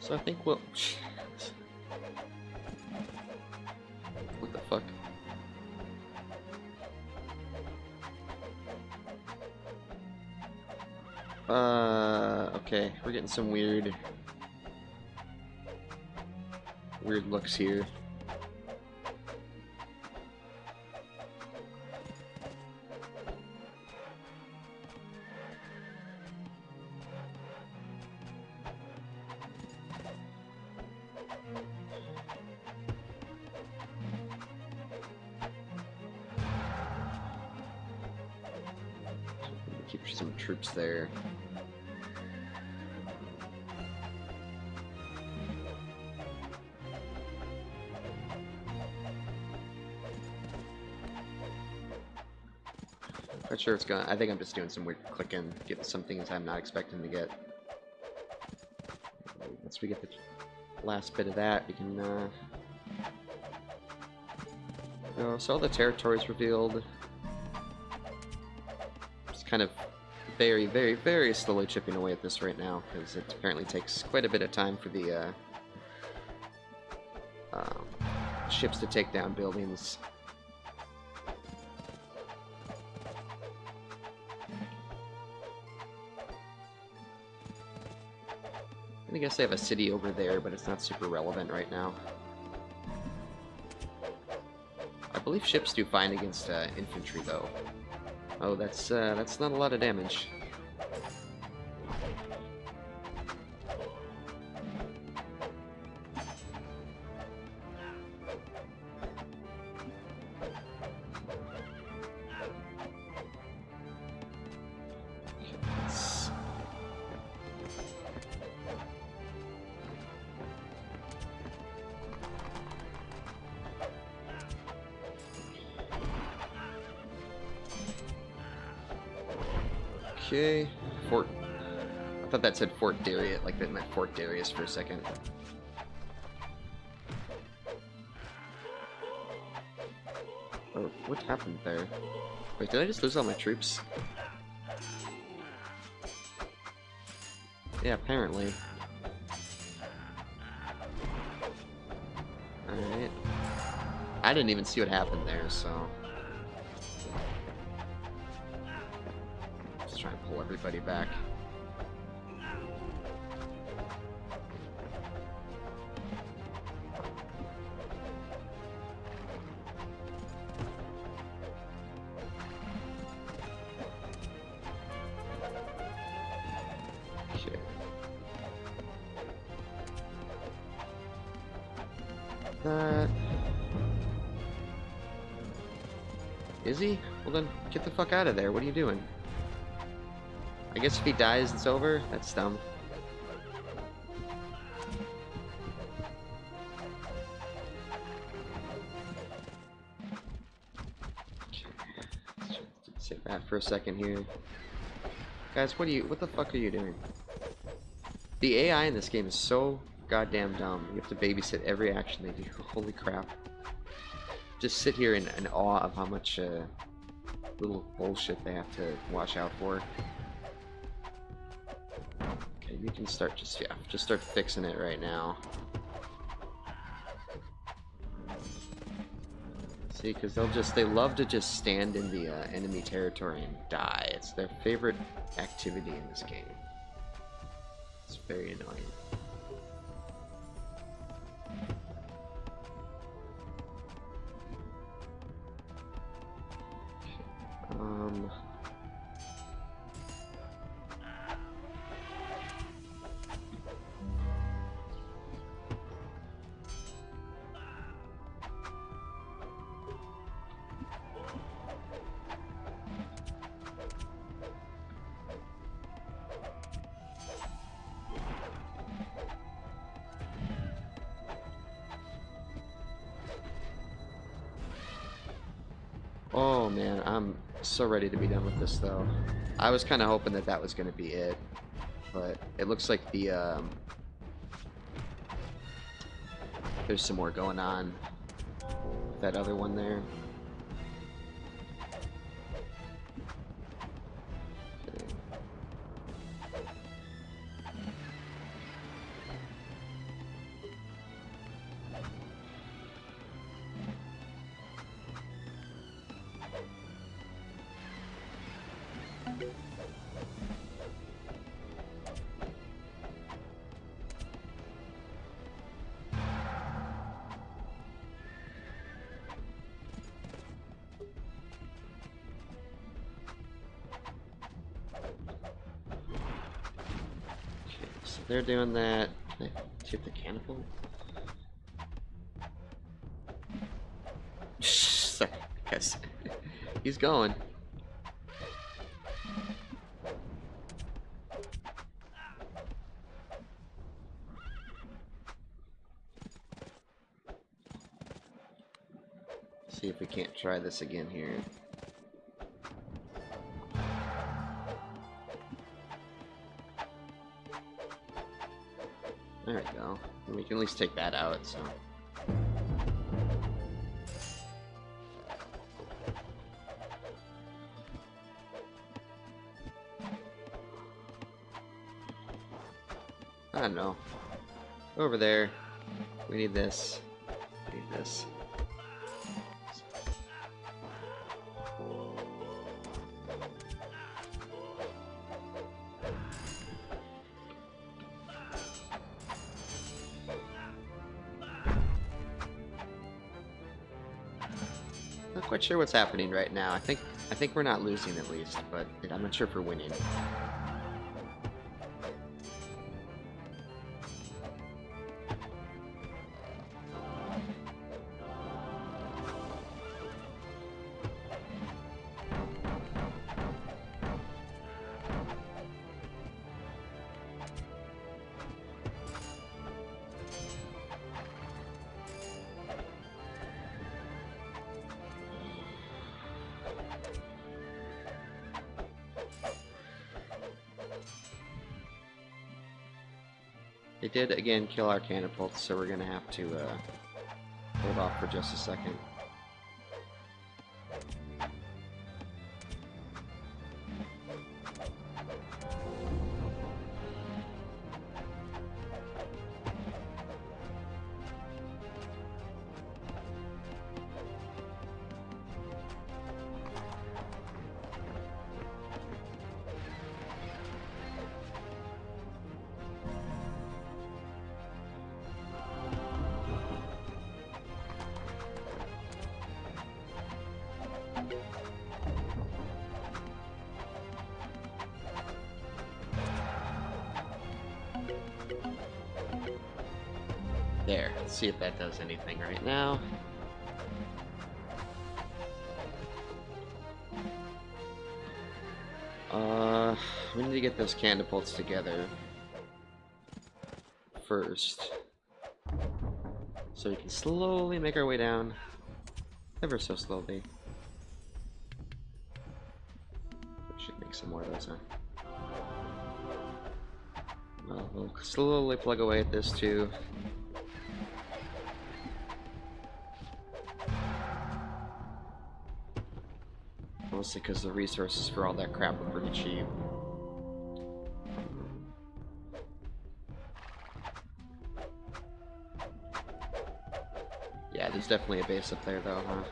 Speaker 1: So I think we'll... What the fuck? Okay, we're getting some weird looks here. Keep some troops there. Not sure it's gonna. I think I'm just doing some weird clicking, getting some things I'm not expecting to get. Once we get the last bit of that, we can go. So all the territories revealed. Just kind of very, very, very slowly chipping away at this right now, because it apparently takes quite a bit of time for the ships to take down buildings. I guess they have a city over there, but it's not super relevant right now. I believe ships do fine against infantry, though. Oh, that's not a lot of damage. Okay, Fort. I thought that said Fort Darius, like that meant Fort Darius for a second. Oh, what happened there? Wait, did I just lose all my troops? Yeah, apparently. Alright. I didn't even see what happened there, so... Try and pull everybody back. Okay. That... Is he? Well then, get the fuck out of there. What are you doing? I guess if he dies, it's over? That's dumb. Sit back for a second here. Guys, what the fuck are you doing? The AI in this game is so goddamn dumb. You have to babysit every action they do. Holy crap. Just sit here in awe of how much little bullshit they have to watch out for. Okay, you can start just start fixing it right now. See, because they love to just stand in the enemy territory and die. It's their favorite activity in this game. It's very annoying. Oh man, I'm so ready to be done with this though. I was kind of hoping that that was going to be it, but it looks like the there's some more going on with that other one there. So they're doing that. Can I hit the catapult? Yes. He's going. See if we can't try this again here. There we go. We can at least take that out, so. I don't know. Over there. We need this. We need this. Not quite sure what's happening right now. I think we're not losing at least, but I'm not sure if we're winning. They did again kill our catapults, so we're gonna have to hold off for just a second. There, let's see if that does anything right now. We need to get those catapults together first, so we can slowly make our way down, ever so slowly. some more of those, huh? Well, we'll slowly plug away at this too. Mostly because the resources for all that crap are pretty cheap. Yeah, there's definitely a base up there though, huh?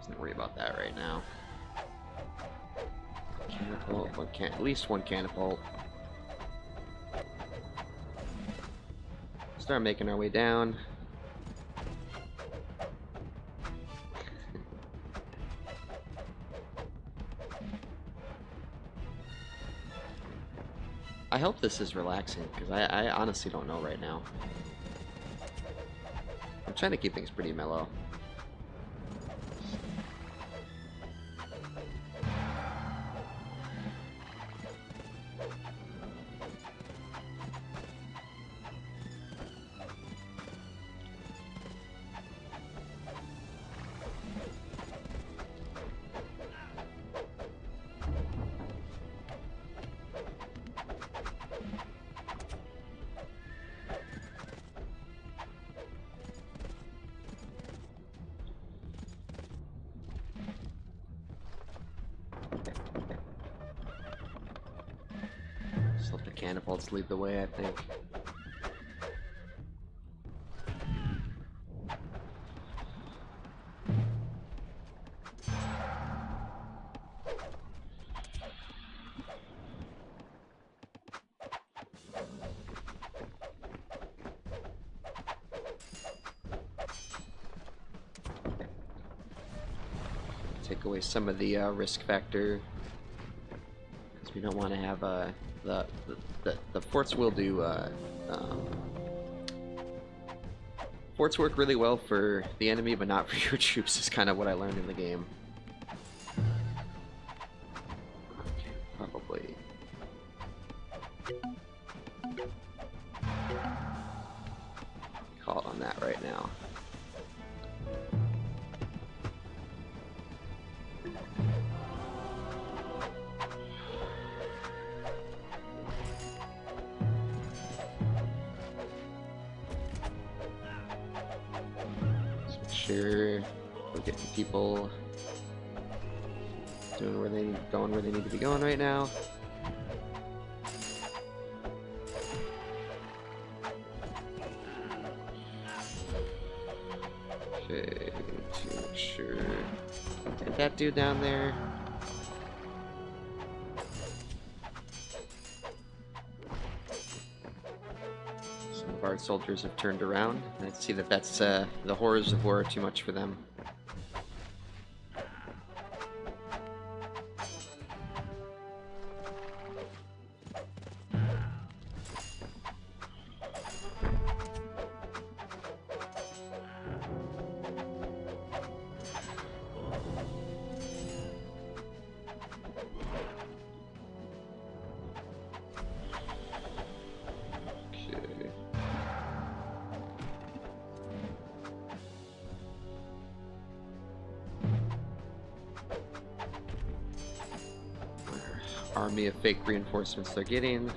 Speaker 1: Don't worry about that right now. Catapult, at least one catapult. Start making our way down. I hope this is relaxing, because I honestly don't know right now. I'm trying to keep things pretty mellow. Just let the catapults lead the way, I think. Take away some of the risk factor, because we don't want to have the forts will do forts work really well for the enemy, but not for your troops. Is kind of what I learned in the game. Okay, probably. Call it on that right now. Sure, we're getting people going where they need to be going right now. Okay, to make sure. Get that dude down there. Our soldiers have turned around. I see that that's the horrors of war are too much for them. Army of fake reinforcements they're getting.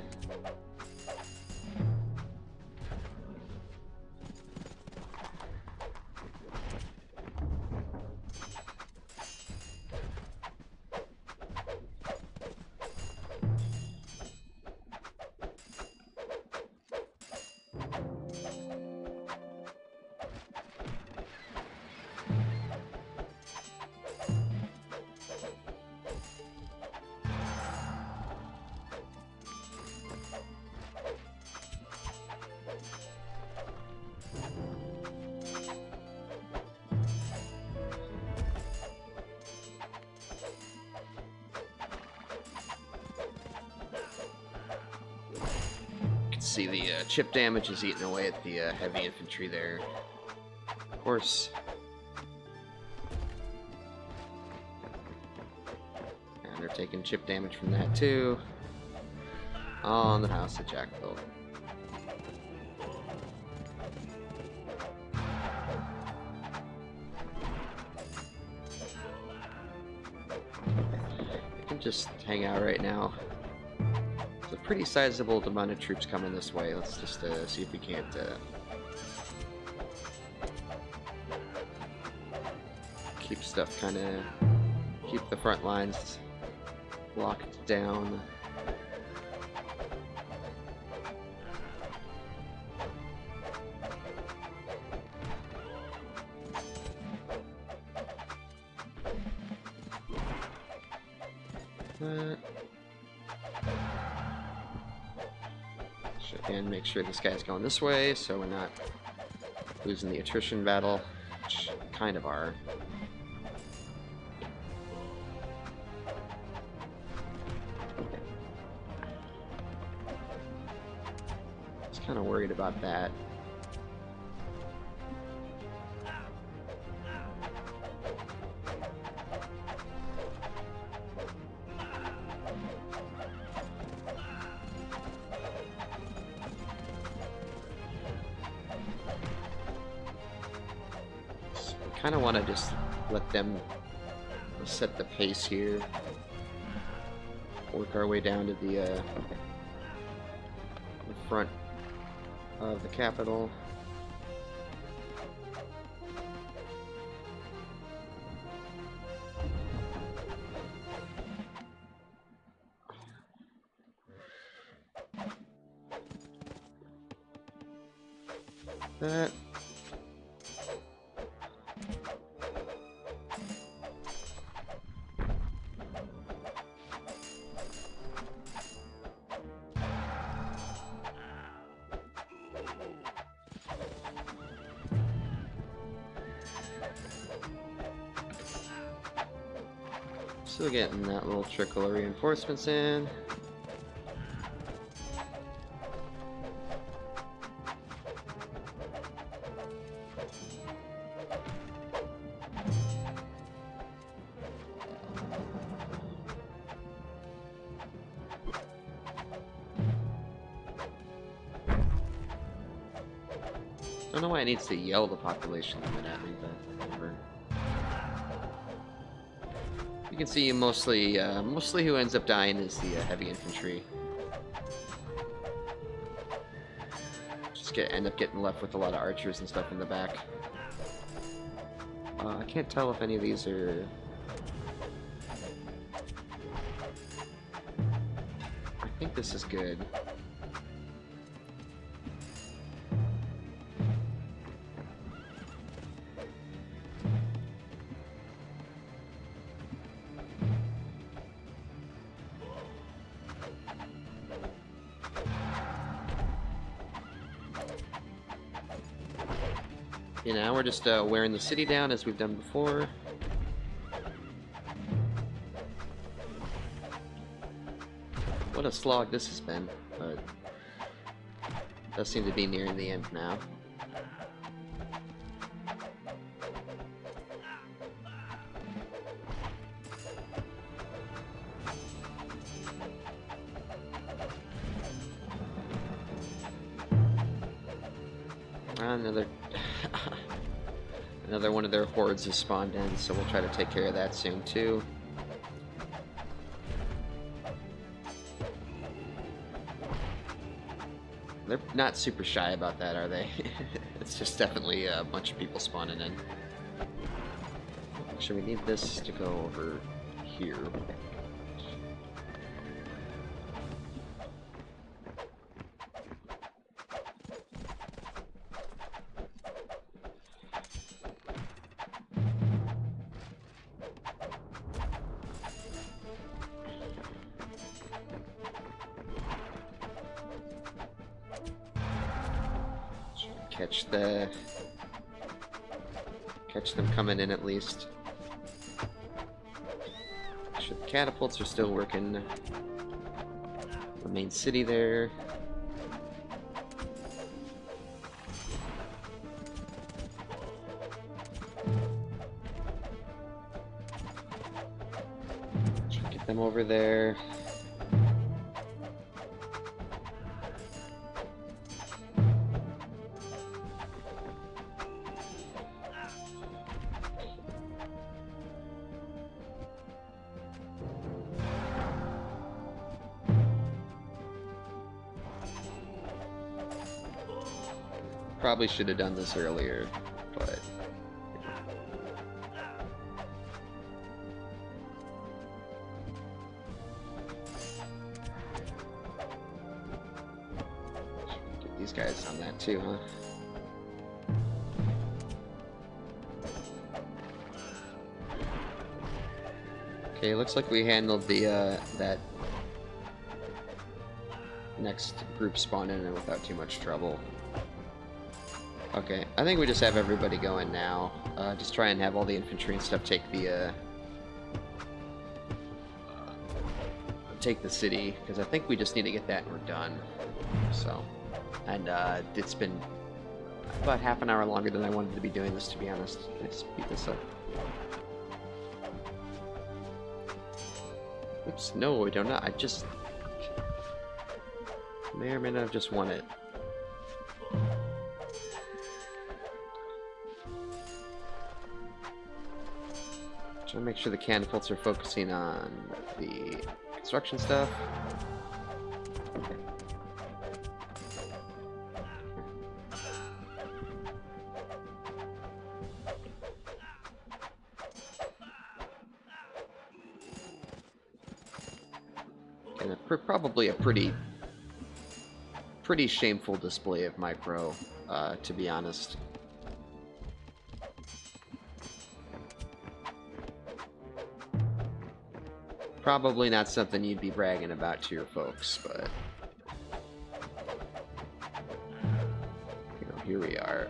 Speaker 1: see the chip damage is eating away at the heavy infantry there. Of course. And they're taking chip damage from that too. On the house that Jack built. I can just hang out right now. It's a pretty sizable amount of troops coming this way. Let's just see if we can't keep stuff kind of keep the front lines locked down. And make sure this guy's going this way so we're not losing the attrition battle, which kind of are. Just kind of worried about that. Kind of want to just let them set the pace here. Work our way down to the front of the capital. That. Still getting that little trickle of reinforcements in. I don't know why it needs to yell the population limit at me, but whatever. You can see mostly who ends up dying is the heavy infantry. Just end up getting left with a lot of archers and stuff in the back. I can't tell if any of these are. I think this is good. You know, we're just wearing the city down as we've done before. What a slog this has been, but it does seem to be nearing the end now. Another one of their hordes has spawned in, so we'll try to take care of that soon too. They're not super shy about that, are they? It's just definitely a bunch of people spawning in. Actually, we need this to go over here. Catch them coming in at least. Make sure the catapults are still working. The main city there. Get them over there. Probably should have done this earlier, but get these guys on that too, huh? Okay, looks like we handled the that next group spawn in without too much trouble. Okay, I think we just have everybody going now. Just try and have all the infantry and stuff take the city, because I think we just need to get that and we're done. So, and it's been about half an hour longer than I wanted to be doing this, to be honest. Let's speed this up. Oops, no, I do not. I just may or may not have just won it. Trying to make sure the catapults are focusing on the construction stuff. Okay. And probably a pretty shameful display of my pro, to be honest. Probably not something you'd be bragging about to your folks, but you know, here we are.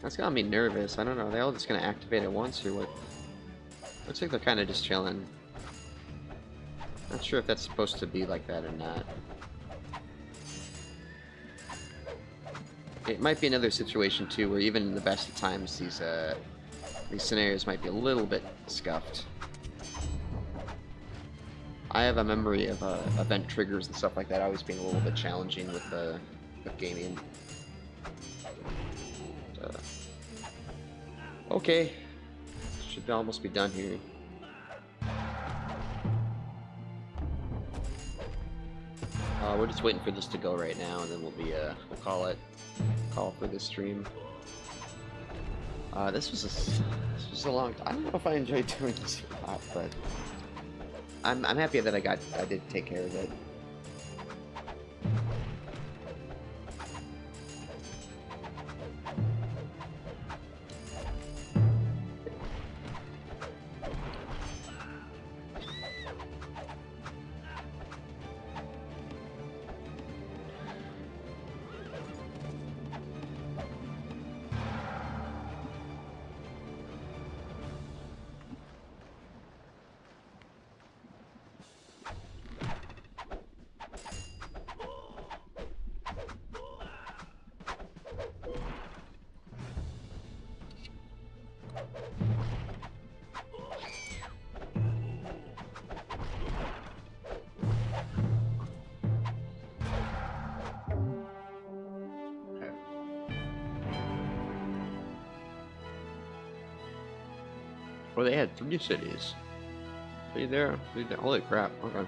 Speaker 1: That's got me nervous. I don't know. Are they all just gonna activate at once or what? Looks like they're kind of just chilling. Not sure if that's supposed to be like that or not. It might be another situation too, where even in the best of times, these scenarios might be a little bit scuffed. I have a memory of event triggers and stuff like that always being a little bit challenging with gaming. Okay, should almost be done here. We're just waiting for this to go right now, and then we'll call for this stream. This was a long time. I don't know if I enjoyed doing this a lot, but I'm happy that I did take care of it. Well, they had 3 cities. See there? Holy crap. Okay.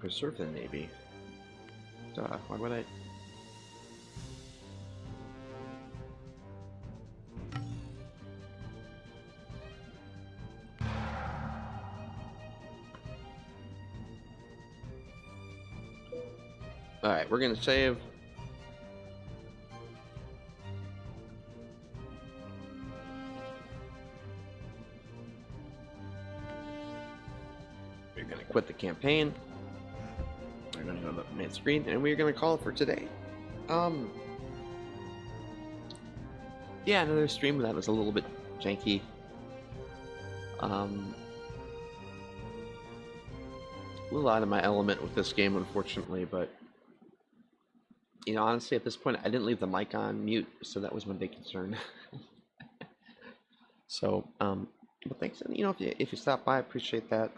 Speaker 1: Preserve the Navy. Duh, why would I? Alright, we're gonna save. We're gonna quit the campaign. We're gonna go to the main screen, and we're gonna call it for today. Yeah, another stream that was a little bit janky. A little out of my element with this game, unfortunately, but you know, honestly, at this point, I didn't leave the mic on mute, so that was my big concern. So, but thanks, and you know, if you stop by, I appreciate that.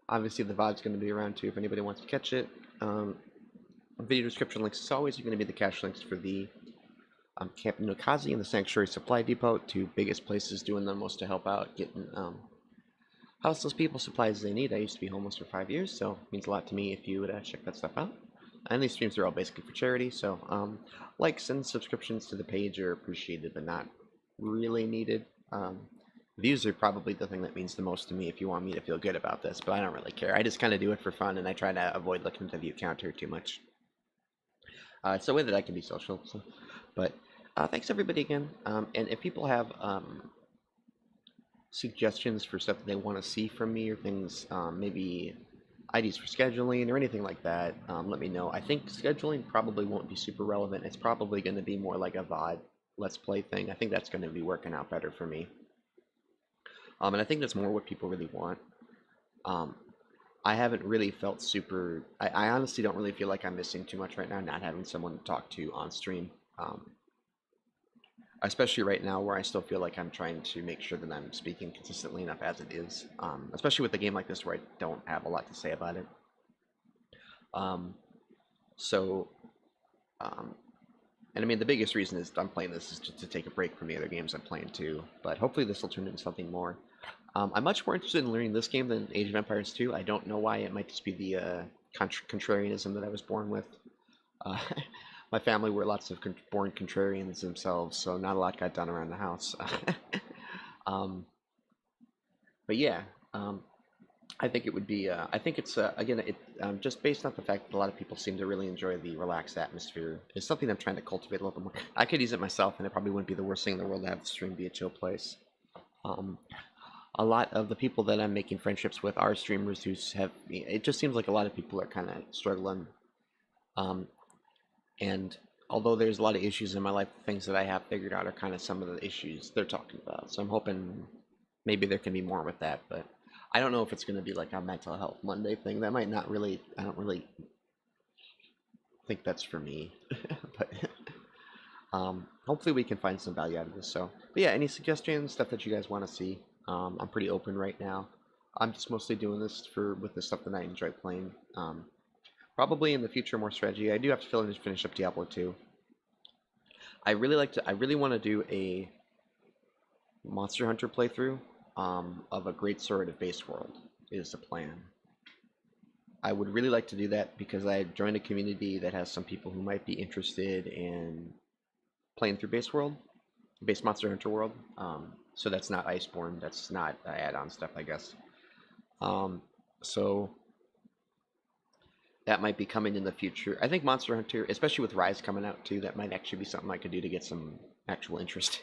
Speaker 1: Obviously, the VOD's going to be around too if anybody wants to catch it. Video description links, as always, are going to be the cache links for the Camp Nokazi and the Sanctuary Supply Depot, two biggest places doing the most to help out getting houseless people supplies they need. I used to be homeless for 5 years, so it means a lot to me if you would check that stuff out. And these streams are all basically for charity, so likes and subscriptions to the page are appreciated but not really needed. Views are probably the thing that means the most to me if you want me to feel good about this, but I don't really care. I just kind of do it for fun, and I try to avoid looking at the view counter too much. It's a way that I can be social. So. But thanks everybody again, and if people have suggestions for stuff that they want to see from me or things, maybe IDs for scheduling or anything like that, let me know. I think scheduling probably won't be super relevant. It's probably going to be more like a VOD Let's Play thing. I think that's going to be working out better for me. And I think that's more what people really want. I haven't really felt super... I honestly don't really feel like I'm missing too much right now, not having someone to talk to on stream. Especially right now where I still feel like I'm trying to make sure that I'm speaking consistently enough as it is. Especially with a game like this where I don't have a lot to say about it. And I mean, the biggest reason is I'm playing this is just to take a break from the other games I'm playing too. But hopefully this will turn into something more. I'm much more interested in learning this game than Age of Empires 2. I don't know why. It might just be the contrarianism that I was born with. My family were lots of born contrarians themselves, so not a lot got done around the house. But yeah, I think it would be, I think it's, again, just based on the fact that a lot of people seem to really enjoy the relaxed atmosphere, it's something I'm trying to cultivate a little bit more. I could use it myself, and it probably wouldn't be the worst thing in the world to have the stream be a chill place. A lot of the people that I'm making friendships with are streamers who have, it just seems like a lot of people are kind of struggling. And although there's a lot of issues in my life, things that I have figured out are kind of some of the issues they're talking about. So I'm hoping maybe there can be more with that, but I don't know if it's going to be like a mental health Monday thing. That might not really, I don't really think that's for me. But hopefully we can find some value out of this. So, but yeah, any suggestions, stuff that you guys want to see? I'm pretty open right now. I'm just mostly doing this with the stuff that I enjoy playing. Probably in the future more strategy. I do have to finish up Diablo 2. I really want to do a Monster Hunter playthrough of a Great Sword of Base World is the plan. I would really like to do that because I joined a community that has some people who might be interested in playing through Base Monster Hunter World. So that's not Iceborne, that's not add-on stuff, I guess. So that might be coming in the future. I think Monster Hunter, especially with Rise coming out too, that might actually be something I could do to get some actual interest.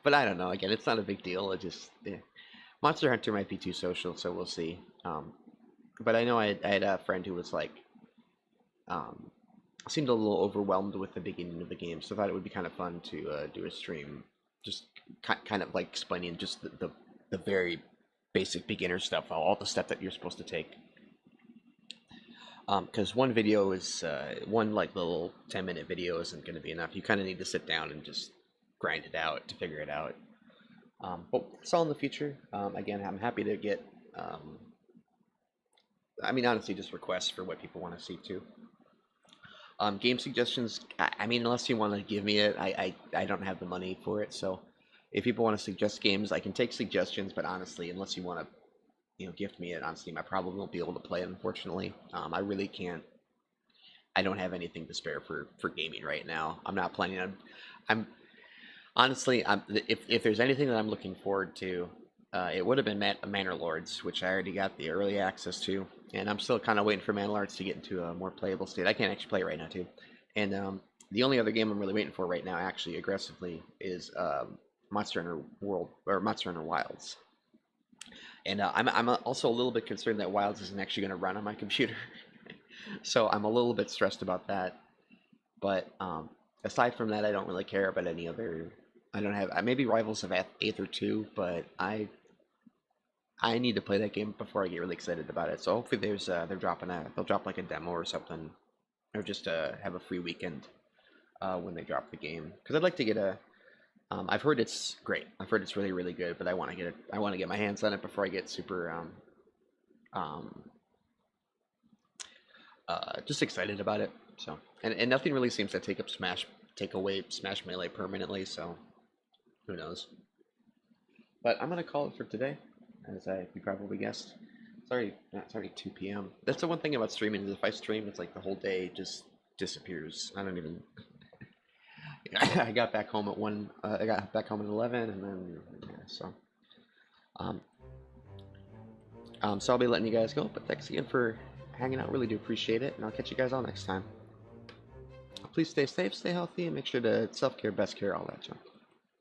Speaker 1: But I don't know. Again, it's not a big deal. It just Monster Hunter might be too social, so we'll see. But I know I had a friend who was like, seemed a little overwhelmed with the beginning of the game, so I thought it would be kind of fun to do a stream, just kind of like explaining just the very basic beginner stuff, all the stuff that you're supposed to take. Because one video is one like little 10-minute video isn't going to be enough. You kind of need to sit down and just grind it out to figure it out. But it's all in the future. Again, I'm happy to get, I mean, honestly, just requests for what people want to see too. Game suggestions, I mean, unless you want to give me it, I don't have the money for it. So if people want to suggest games, I can take suggestions, but honestly, unless you want to, gift me it on Steam, I probably won't be able to play it, unfortunately. I really can't. I don't have anything to spare for gaming right now. I'm not planning on. I'm honestly, if there's anything that I'm looking forward to, it would have been Manor Lords, which I already got the early access to, and I'm still kind of waiting for Manor Lords to get into a more playable state. I can't actually play it right now too, and the only other game I'm really waiting for right now, actually aggressively, is Monster Hunter World or Monster Hunter Wilds. And I'm also a little bit concerned that Wilds isn't actually going to run on my computer, so I'm a little bit stressed about that. But aside from that, I don't really care about any other. I don't have maybe Rivals of Aether 2, but I need to play that game before I get really excited about it. So hopefully they'll drop like a demo or something, or just have a free weekend when they drop the game. Because I'd like to get a. I've heard it's great. I've heard it's really really good, but I want to get it. I want to get my hands on it before I get super just excited about it. So and nothing really seems to take away Smash Melee permanently. So who knows? But I'm gonna call it for today, as you probably guessed. It's already 2 p.m. That's the one thing about streaming, is if I stream, it's like the whole day just disappears. I don't even. I got back home at 1. I got back home at 11, and then so. So I'll be letting you guys go. But thanks again for hanging out. Really do appreciate it, and I'll catch you guys all next time. Please stay safe, stay healthy, and make sure to self-care, best care, all that junk.